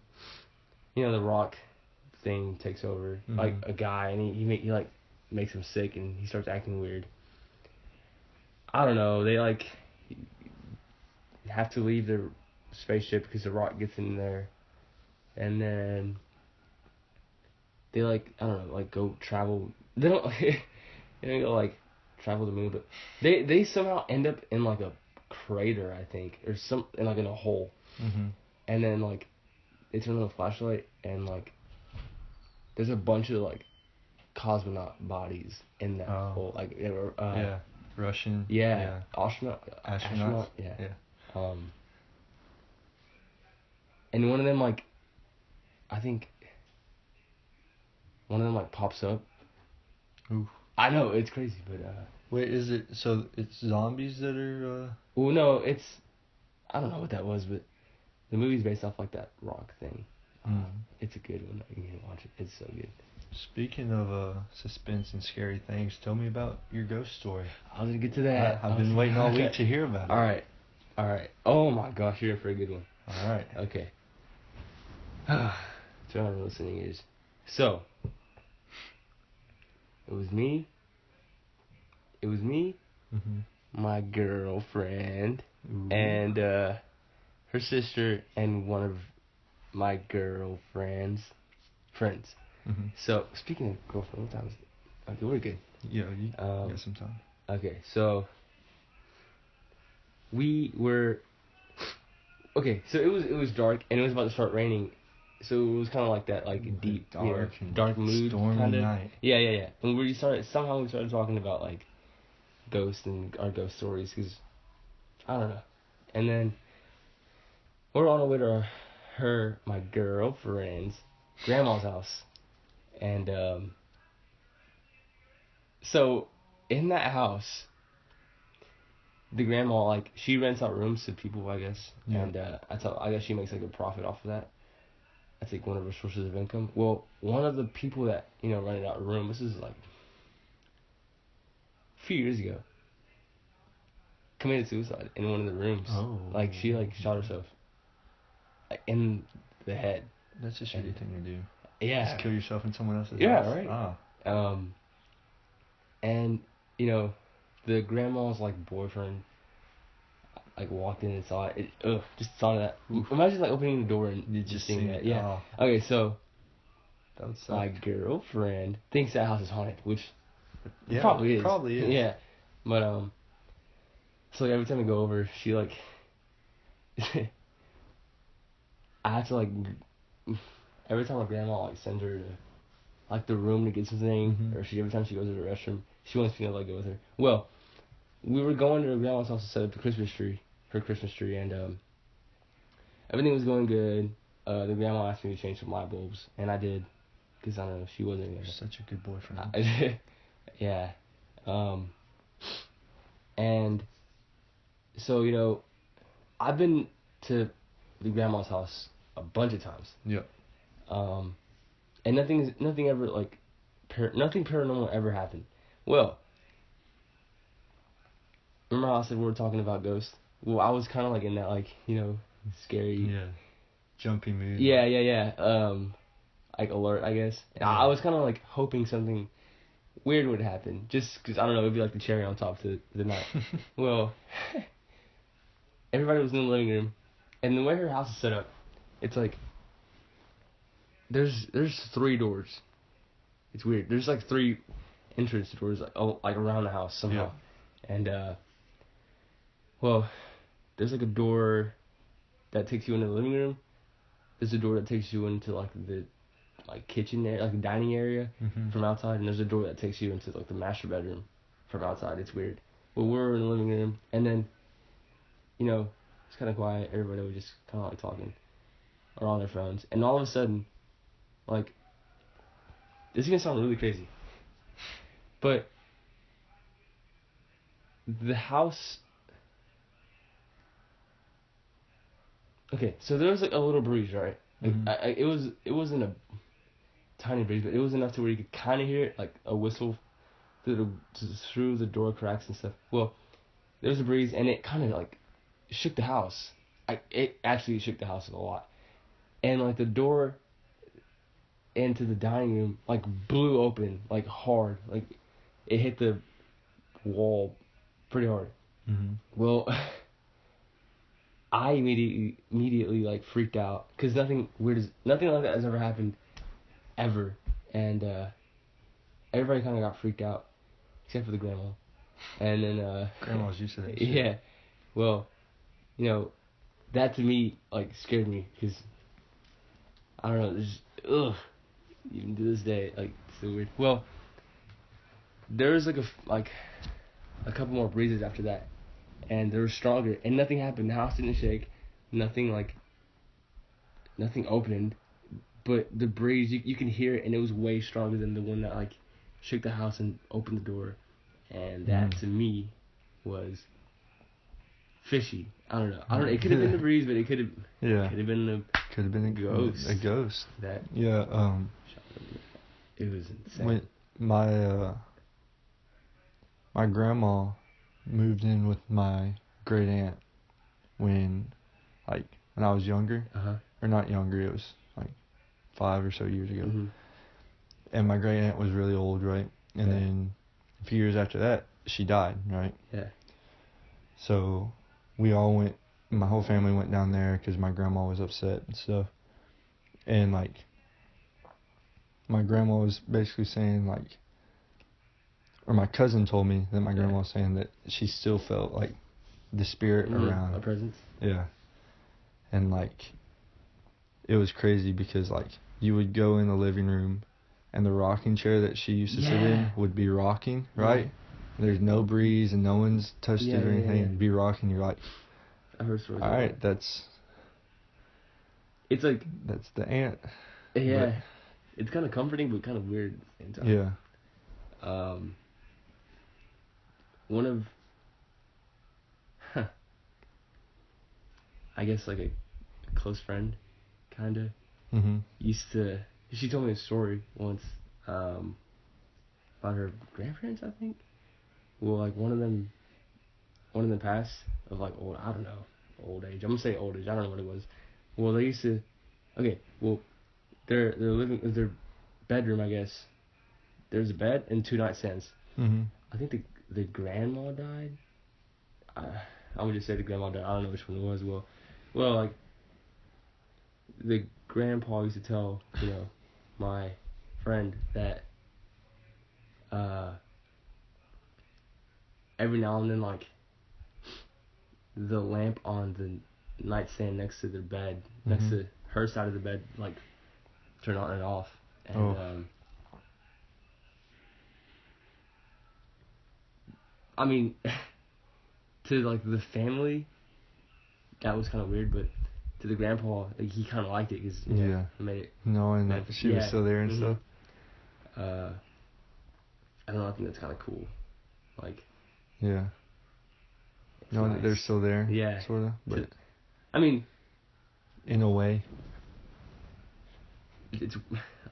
the rock thing takes over. Mm-hmm. Like a guy, and he like makes him sick, and he starts acting weird. I don't know. They like have to leave their spaceship because the rock gets in there, and then they like, I don't know, like go travel. They don't go like travel the moon, but they somehow end up in like a crater, I think, or in a hole. Mm-hmm. And then like they turn on the flashlight, and like there's a bunch of like cosmonaut bodies in that hole, like they were Russian. Yeah. Astronaut. Yeah. And one of them like, I think one of them like pops up. Ooh. I know, it's crazy, but wait, is it so it's zombies that are Well, no, it's, I don't know what that was, but the movie's based off like that rock thing. It's a good one. You can watch it. It's so good. Speaking of suspense and scary things, tell me about your ghost story. I was gonna get to that. I've been waiting all week to hear about it. All right. Oh my gosh, you're in for a good one. All right. Okay. Turn on your listening ears. So, it was me, my girlfriend, and her sister, and one of my girlfriend's friends. Mm-hmm. So, speaking of girlfriend, what time is it? Okay, we're good. Yeah, you got some time. Okay, so we were... Okay, so it was dark, and it was about to start raining, so it was kind of like that, like deep, dark mood, stormy kinda. Night. Yeah. And we started talking about like ghosts and our ghost stories, because I don't know. And then we're on our way to my girlfriend's grandma's house, and so in that house, the grandma, like, she rents out rooms to people, I guess. Yeah. And I guess she makes like a profit off of that. That's like one of her sources of income. Well, one of the people that, rented out a room, this is like a few years ago, committed suicide in one of the rooms. Oh. Like, she like shot herself in the head. That's a shitty thing to do. Yeah. Just kill yourself in someone else's house. Yeah, right. And, the grandma's like boyfriend like walked in and saw it. Just saw that. Oof. Imagine like opening the door and just seeing that. Yeah. Oh. Okay, so that would suck. My girlfriend thinks that house is haunted, which probably is. Probably is. Yeah. But so like every time we go over, she like I have to like every time my grandma like sends her to like the room to get something, or every time she goes to the restroom, she wants me to like go with her. Well, we were going to her grandma's house to set up the Christmas tree, and everything was going good. The grandma asked me to change some light bulbs, and I did, because I don't know, she wasn't. You're such a good boyfriend. Yeah. And so I've been to the grandma's house a bunch of times. Yeah. And nothing ever like nothing paranormal ever happened. Well, remember how I said we were talking about ghosts? well, I was kind of like in that like scary. Yeah. Jumpy mood. Yeah. Like alert, I guess. Yeah. I was kind of like hoping something weird would happen, just because I don't know, it'd be like the cherry on top to the night. Well, everybody was in the living room, and the way her house is set up, it's like there's 3 doors. It's weird. There's like 3 entrance doors like around the house somehow, and well, there's like a door that takes you into the living room. There's a door that takes you into like the kitchen area, like the dining area from outside, and there's a door that takes you into like the master bedroom from outside. It's weird. Well, we're in the living room, and then it's kind of quiet. Everybody was just kind of like talking or on their phones, and all of a sudden, like, this is gonna sound really crazy, but the house. Okay, so there was like a little breeze, right? Like, it wasn't a tiny breeze, but it was enough to where you could kind of hear it, like a whistle through the door cracks and stuff. Well, there was a breeze, and it kind of like shook the house. It actually shook the house a lot, and like the door into the dining room like blew open like hard, like it hit the wall pretty hard. Well, I immediately like freaked out because nothing like that has ever happened ever, and everybody kind of got freaked out except for the grandma, and then grandma's used to that shit. Yeah, well, that to me like scared me because I don't know, just even to this day like it's so weird. Well, there was like a couple more breezes after that, and they were stronger, and nothing happened. The house didn't shake, nothing opened, but the breeze you can hear it, and it was way stronger than the one that like shook the house and opened the door, and that to me was fishy. I don't know. It could have been the breeze, but it could have been a ghost. A ghost. That it was insane. When my grandma moved in with my great aunt when I was younger, or not younger. It was like 5 or so years ago, and my great aunt was really old, right? And then a few years after that, she died, right? Yeah. So we all went. My whole family went down there because my grandma was upset and stuff. And like, my grandma was basically saying like, or my cousin told me that my grandma was saying that she still felt like the spirit around. A presence. Yeah. And like, it was crazy because like, you would go in the living room and the rocking chair that she used to sit in would be rocking, right? There's no breeze and no one's touched it or anything. It'd be rocking. You're like, I heard stories. All right, that's the aunt. Yeah. But it's kind of comforting, but kind of weird at the same time. Yeah. One of, I guess like a close friend, kind of, she told me a story once, about her grandparents, I think. Well, like one of them passed of like old age. I'm gonna say old age. I don't know what it was. Well, they used to, their bedroom, I guess, there's a bed and 2 nightstands. I think the grandma died. I would just say the grandma died. I don't know which one it was. Well, like the grandpa used to tell my friend that every now and then like the lamp on the nightstand next to their bed, next to her side of the bed, like turn on and off, and I mean, to like the family, that was kind of weird, but to the grandpa, like, he kind of liked it because it made it. Knowing that she was still there and stuff. I don't know. I think that's kind of cool. Like. Yeah. Knowing that they're still there. Yeah. Sort of. But. I mean. In a way. It's.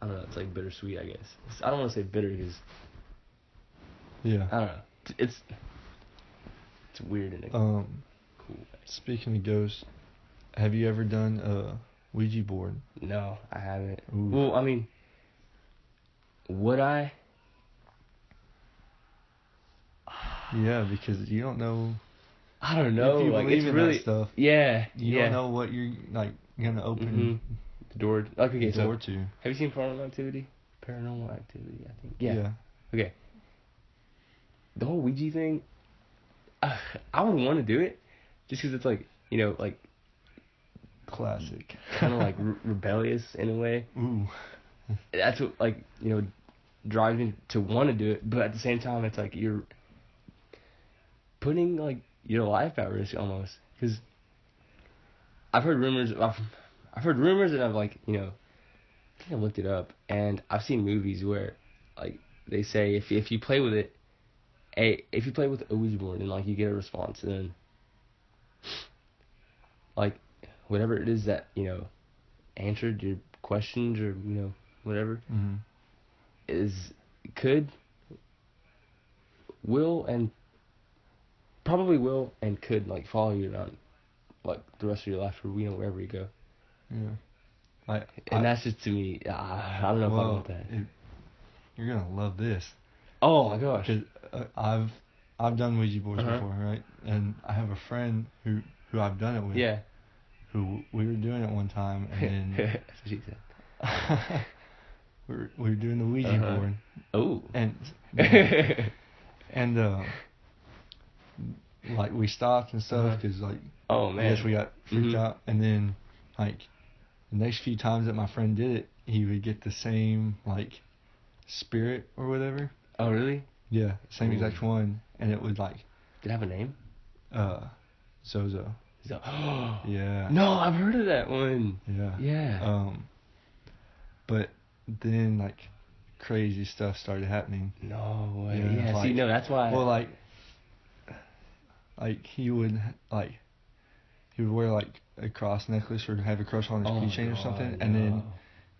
I don't know. It's like bittersweet, I guess. I don't want to say bitter because. Yeah. I don't know. It's weird in a cool cool. Speaking of ghosts, have you ever done a Ouija board? No, I haven't. Ooh. Well, I mean, would I? Yeah, because you don't know. I don't know. If you like, believe it's in really, that stuff, you don't know what you're like gonna open the door. Okay, the door to. Have you seen Paranormal Activity? Paranormal Activity, I think. Yeah. Okay. The whole Ouija thing, I would want to do it, just because it's like, you know, like classic, kind of like rebellious in a way. Ooh. That's what, like, you know, drives me to want to do it, but at the same time, it's like you're putting like your life at risk almost. Because I've heard rumors, and I've, like, you know, I think I looked it up, and I've seen movies where, like, they say if you play with it, if you play with a Ouija board and like you get a response, and then like whatever it is that, you know, answered your questions or, you know, whatever, will and could like follow you around like the rest of your life, or, you know, wherever you go. Yeah. That's just, to me, I don't know if I want that. You're gonna love this. Oh my gosh. Because I've done Ouija boards before, right? And I have a friend who I've done it with. Yeah. Who we were doing it one time, and then that's what she said. we were doing the Ouija board. Oh. And like we stopped and stuff because like, oh man, I guess we got freaked out. And then like the next few times that my friend did it, he would get the same like spirit or whatever. Oh really? Yeah, same exact one, and it would like. Did it have a name? Zozo. Yeah. No, I've heard of that one. Yeah. Yeah. But then like crazy stuff started happening. No way. Yeah. Like, see, no, that's why. Well, like he would wear like a cross necklace or have a cross on his keychain or something, and then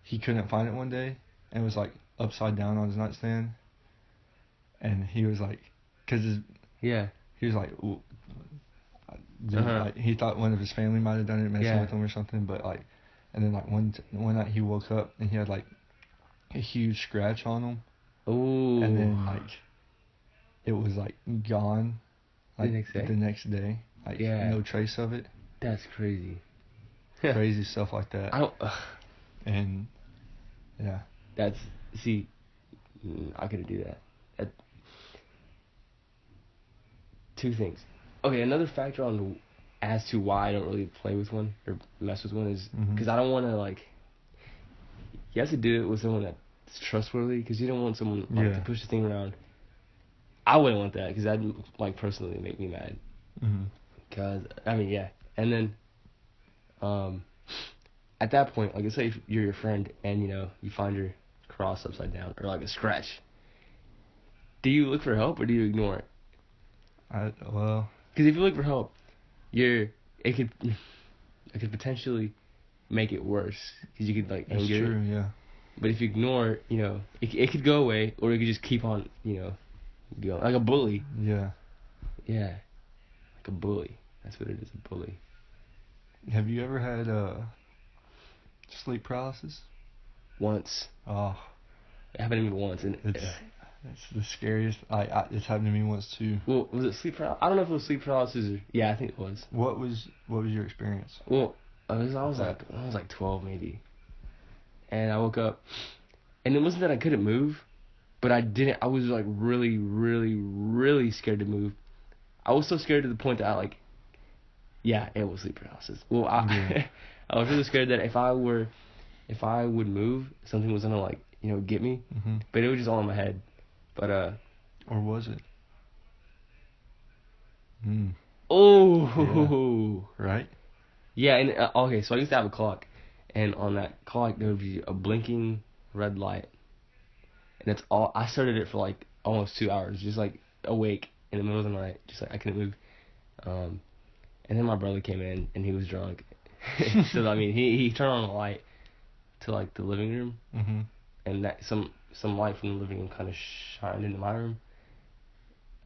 he couldn't find it one day, and it was like upside down on his nightstand, and he was like, he was like. Like, he thought one of his family might have done it, messing with him or something, but like, and then like one night he woke up and he had like a huge scratch on him. Ooh. And then like it was like gone, like the next day, like no trace of it. That's crazy. Crazy stuff like that. And yeah. I couldn't do that. Two things. Okay, another factor as to why I don't really play with one or mess with one is because I don't want to, like, you have to do it with someone that's trustworthy, because you don't want someone like to push the thing around. I wouldn't want that, because that'd like personally make me mad. Because I mean, and then at that point, like, let's say if you're your friend and, you know, you find your cross upside down or like a scratch, do you look for help or do you ignore it? Well, because if you look for help, it could potentially make it worse, because you could like anger. That's true, yeah. But if you ignore it, you know, it could go away, or it could just keep on, you know, going like a bully. Yeah. Yeah, like a bully. That's what it is, a bully. Have you ever had sleep paralysis? Once. Oh. It happened to me once, and it's the scariest. It's happened to me once too. Well, was it sleep paralysis? I don't know if it was sleep paralysis or... Yeah, I think it was. What was your experience? Well, I was like 12 maybe. And I woke up, and it wasn't that I couldn't move, but I was like really, really, really scared to move. I was so scared to the point that it was sleep paralysis. Well, I was really scared that if I would move, something was gonna, like, you know, get me. But it was just all in my head. But or was it? Oh. Yeah. Right. Yeah, and okay, so I used to have a clock, and on that clock there would be a blinking red light, and that's all. I started it for like almost 2 hours, just like awake in the middle of the night, just like I couldn't move. And then my brother came in, and he was drunk, so I mean he turned on the light to like the living room, and that some light from the living room kind of shined into my room,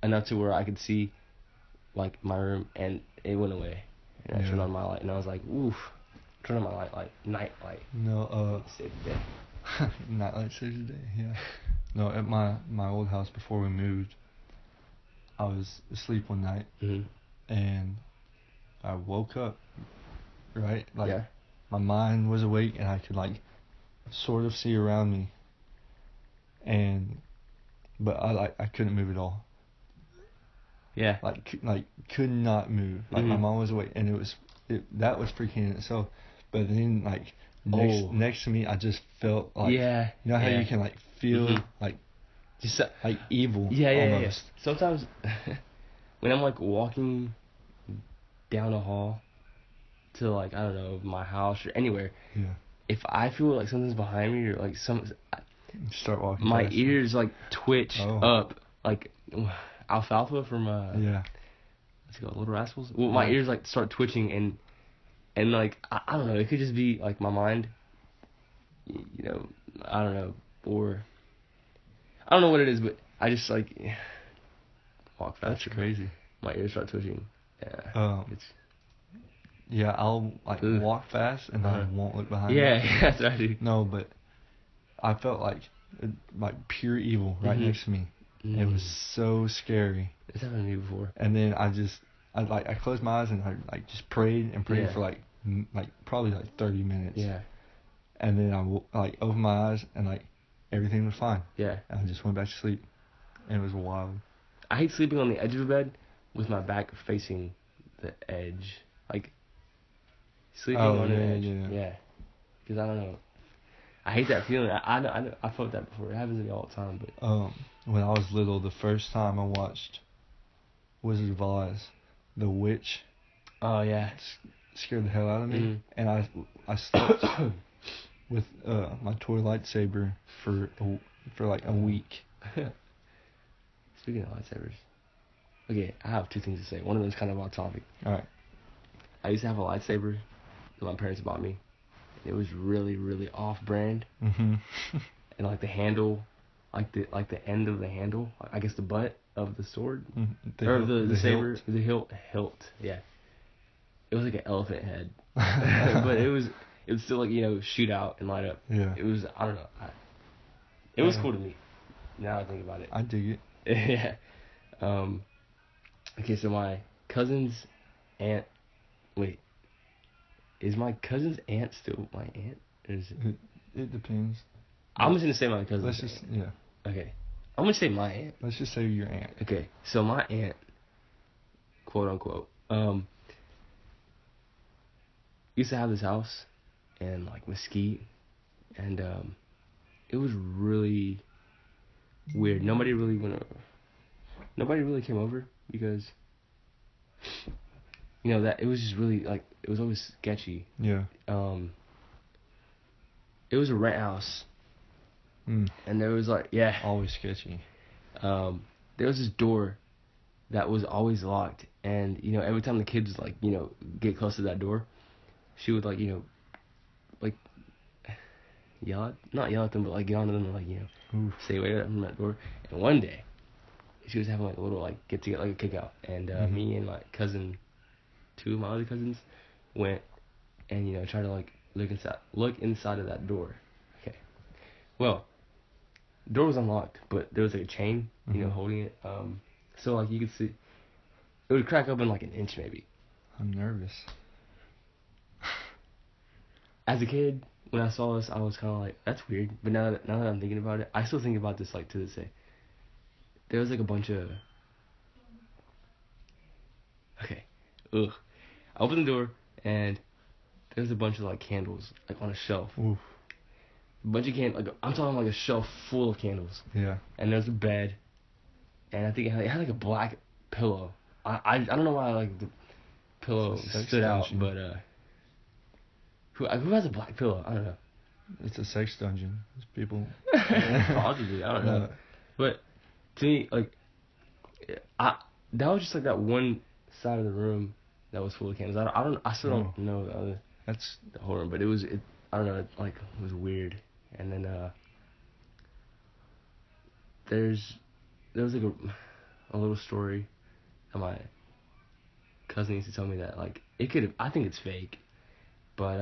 enough to where I could see like my room, and it went away. And I turned on my light, and I was like, oof. Turn on my night light. No, save the day. Night light saves the day. Yeah. No, at my old house before we moved, I was asleep one night, and I woke up. Right, like my mind was awake, and I could like sort of see around me, but I couldn't move at all. Yeah. Like could not move. Like my mom was awake, and that was freaking in itself. But then like next to me, I just felt like you know how you can like feel like just like evil. Yeah. Almost. Sometimes when I'm like walking down a hall to like I don't know my house or anywhere. Yeah. If I feel like something's behind me or like start walking. My ears like twitch up like Alfalfa from let's go Little Rascals. Well, my ears like start twitching and like I don't know. It could just be like my mind. You know, I don't know, or I don't know what it is, but I just like walk faster. That's crazy. My ears start twitching. Yeah. Yeah, I'll like walk fast and I won't look behind me. Yeah, that's what I do. No, but I felt like pure evil right next to me. It was so scary. It's happened to me before. And then I closed my eyes and I like just prayed for like probably like 30 minutes. Yeah. And then I like opened my eyes and like everything was fine. Yeah. And I just went back to sleep. And it was wild. I hate sleeping on the edge of the bed with my back facing the edge. Like sleeping on the edge. Yeah. Because I don't know. I hate that feeling. I felt that before. It happens to me all the time. But when I was little, the first time I watched Wizard of Oz, the witch. Oh yeah. Scared the hell out of me. And I slept with my toy lightsaber for like a week. Speaking of lightsabers, okay, I have two things to say. One of them is kind of off topic. All right. I used to have a lightsaber that my parents bought me. It was really, really off-brand. And like the handle, like the end of the handle, I guess the butt of the sword, or the saber, the hilt. Yeah. It was like an elephant head, but it was still like shoot out and light up. Yeah. It was I don't know. It was cool to me. Now I think about it. I dig it. Yeah. Okay, so my cousin's aunt. Wait. Is my cousin's aunt still my aunt? Or is it depends. I'm just gonna say my cousin's Let's just aunt. Okay. I'm gonna say my aunt. Let's just say your aunt. Okay. So my aunt, quote unquote, used to have this house in like Mesquite, and it was really weird. Nobody really came over because that it was just really like it was always sketchy. Yeah. It was a rent house. And there was always sketchy. There was this door that was always locked, and every time the kids get close to that door, she would not yell at them, but get on to them and stay away from that door. And one day, she was having a little get together, a kick out, and me and my cousin, two of my other cousins, went and tried to look inside of that door. Okay, well, the door was unlocked, but there was a chain holding it. So you could see it would crack open an inch maybe. I'm nervous. As a kid, when I saw this, I was kind of like, that's weird. But now that I'm thinking about it, I still think about this to this day. There was a bunch of... Okay. Ugh. I opened the door, and there was a bunch of candles on a shelf. Oof. A bunch of candles. I'm talking a shelf full of candles. Yeah. And there's a bed, and I think it had a black pillow. I don't know why the pillow stood out, but who has a black pillow? I don't know. It's a sex dungeon. It's people. Possibly, I don't know. But to me, that was just that one side of the room that was full of candles. I still don't know the other. That's the whole room, but it was I don't know. It was weird. And then there was a little story that my cousin used to tell me that, like, it could have, I think it's fake, but,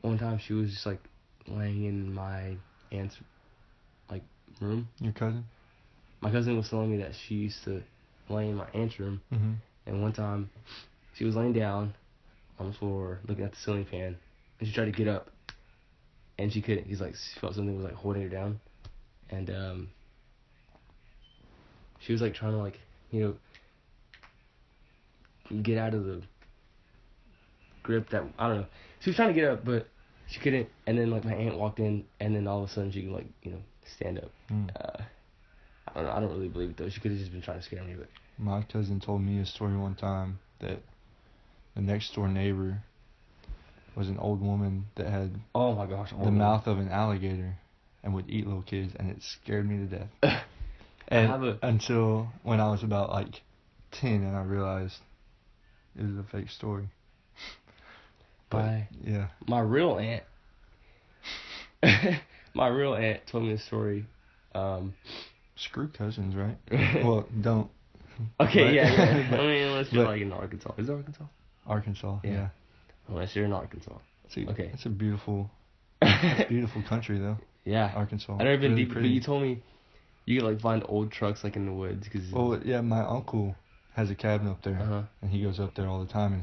one time she was just, like, laying in my aunt's, like, room. Your cousin? My cousin was telling me that she used to lay in my aunt's room, and one time, she was laying down on the floor, looking at the ceiling fan, and she tried to get up, and she couldn't. He's like, she felt something was, like, holding her down, and, she was, like, trying to, like, you know, get out of the grip that, I don't know. She was trying to get up, but she couldn't, and then, like, my aunt walked in, and then all of a sudden she could, like, you know, stand up. I don't know, I don't really believe it, though. She could have just been trying to scare me, but... My cousin told me a story one time that the next door neighbor was an old woman that had... Oh, my gosh. The mouth of an alligator and would eat little kids, and it scared me to death. And until when I was about, like, 10, and I realized it was a fake story. But, yeah. My real aunt told me a story. Screw cousins, right? Well, don't. Okay, right? Yeah. I mean, unless you're, like, in Arkansas. Is it Arkansas? Arkansas, yeah. Unless you're in Arkansas. Okay. It's a beautiful country, though. Yeah. Arkansas. I've never been deep, but you told me you could, like, find old trucks, like, in the woods. Well, yeah, my uncle has a cabin up there, and he goes up there all the time,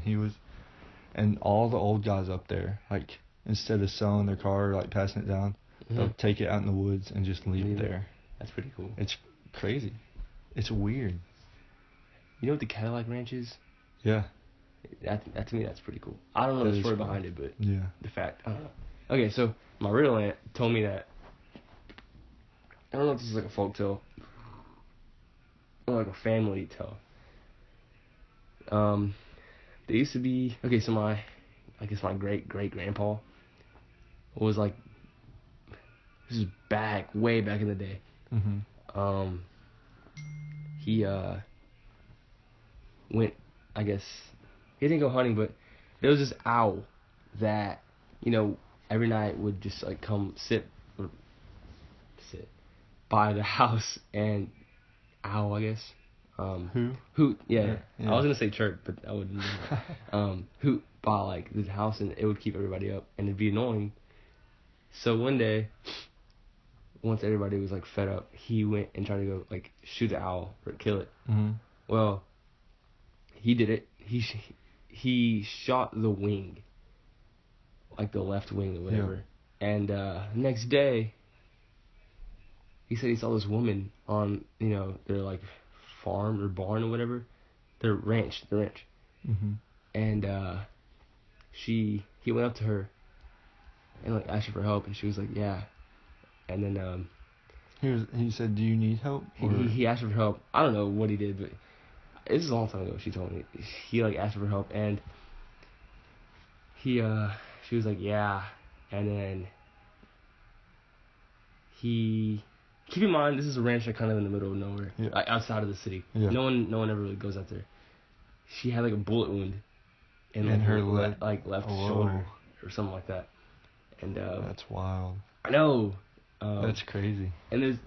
and all the old guys up there, like, instead of selling their car or, like, passing it down, they'll take it out in the woods and just leave it there. That's pretty cool. It's crazy. It's weird. You know what the Cadillac Ranch is? Yeah. That to me, that's pretty cool. I don't know the story behind it, but the fact, I don't know. Okay, so my real aunt told me that, I don't know if this is like a folk tale or like a family tale. There used to be, okay, so I guess my great-great-grandpa was like, this is way back in the day. He went, I guess, he didn't go hunting, but there was this owl that, you know, every night would just, like, come sit by the house and owl, I guess. Hoot, yeah. I was gonna say chirp, but I wouldn't. Hoot by, like, this house, and it would keep everybody up, and it'd be annoying. So one day, once everybody was, like, fed up, he went and tried to go, like, shoot the owl or kill it. Well, he did it. He shot the wing, like the left wing or whatever. And next day, he said he saw this woman on, you know, their, like, farm or barn or whatever, their ranch. And he went up to her and, like, asked her for help, and she was like, yeah. And then he said, do you need help? He asked her for help. I don't know what he did, but this is a long time ago. She told me he, like, asked her for help, and she was like, yeah. And then keep in mind, this is a ranch that kind of in the middle of nowhere, like, outside of the city. No one ever really goes out there. She had, like, a bullet wound in her left shoulder or something like that. And that's wild. I know. That's crazy. And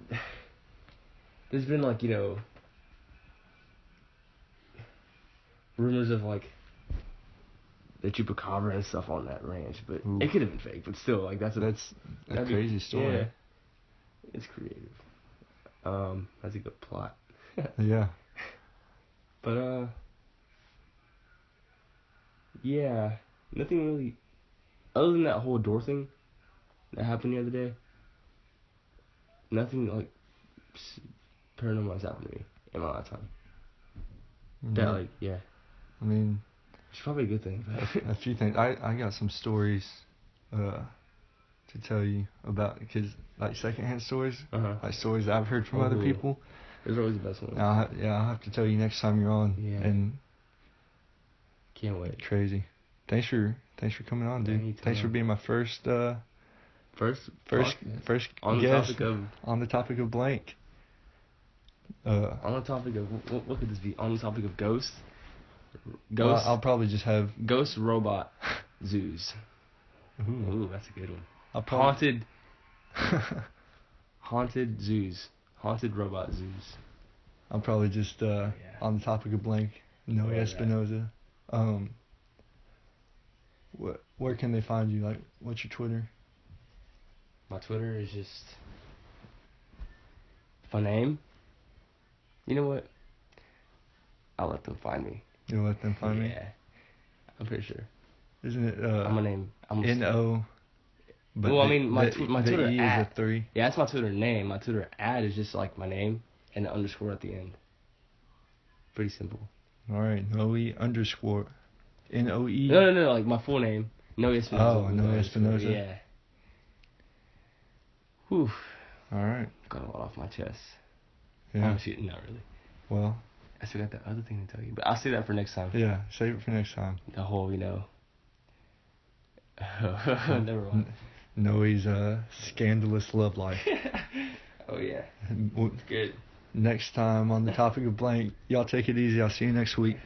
there's been, like, you know, rumors of, like, the chupacabra and stuff on that ranch, but it could have been fake. But still, like, that's a crazy story. Yeah, it's creative. That's a good plot. Yeah. But yeah, nothing really other than that whole door thing that happened the other day. Nothing, like, paranormal has happened to me in my lifetime. That, like, yeah. I mean, it's probably a good thing. A few things. I got some stories to tell you about, because, like, secondhand stories, like stories that I've heard from other people. Those are always the best ones. I'll have to tell you next time you're on. Yeah. And can't wait. Crazy. Thanks for coming on, dude. Anytime. Thanks for being my first guest on the topic of blank. On the topic of what could this be? On the topic of ghosts. Well, I'll probably just have ghost robot zoos. Ooh, that's a good one. Haunted zoos. Haunted robot zoos. I'll probably just on the topic of blank Noe Espinoza. Where can they find you? Like, what's your Twitter? My Twitter is just my name. You know what? I'll let them find me. You'll let them find me? Yeah. I'm pretty sure. Isn't it I'm a name. N-O... But well, I mean, my Twitter E ad is a 3. Yeah, that's my Twitter name. My Twitter ad is just like my name and an underscore at the end. Pretty simple. All right, Noe underscore N-O-E. No, like my full name. Noe Espinoza. Oh, Noe Espinoza. Yeah. Whew. All right. Got a lot off my chest. Yeah. Not really. Well, I still got that other thing to tell you, but I'll say that for next time. Yeah, save it for next time. The whole, never mind. Noe's scandalous love life. Oh yeah. It's good. Next time on the topic of blank, y'all take it easy. I'll see you next week.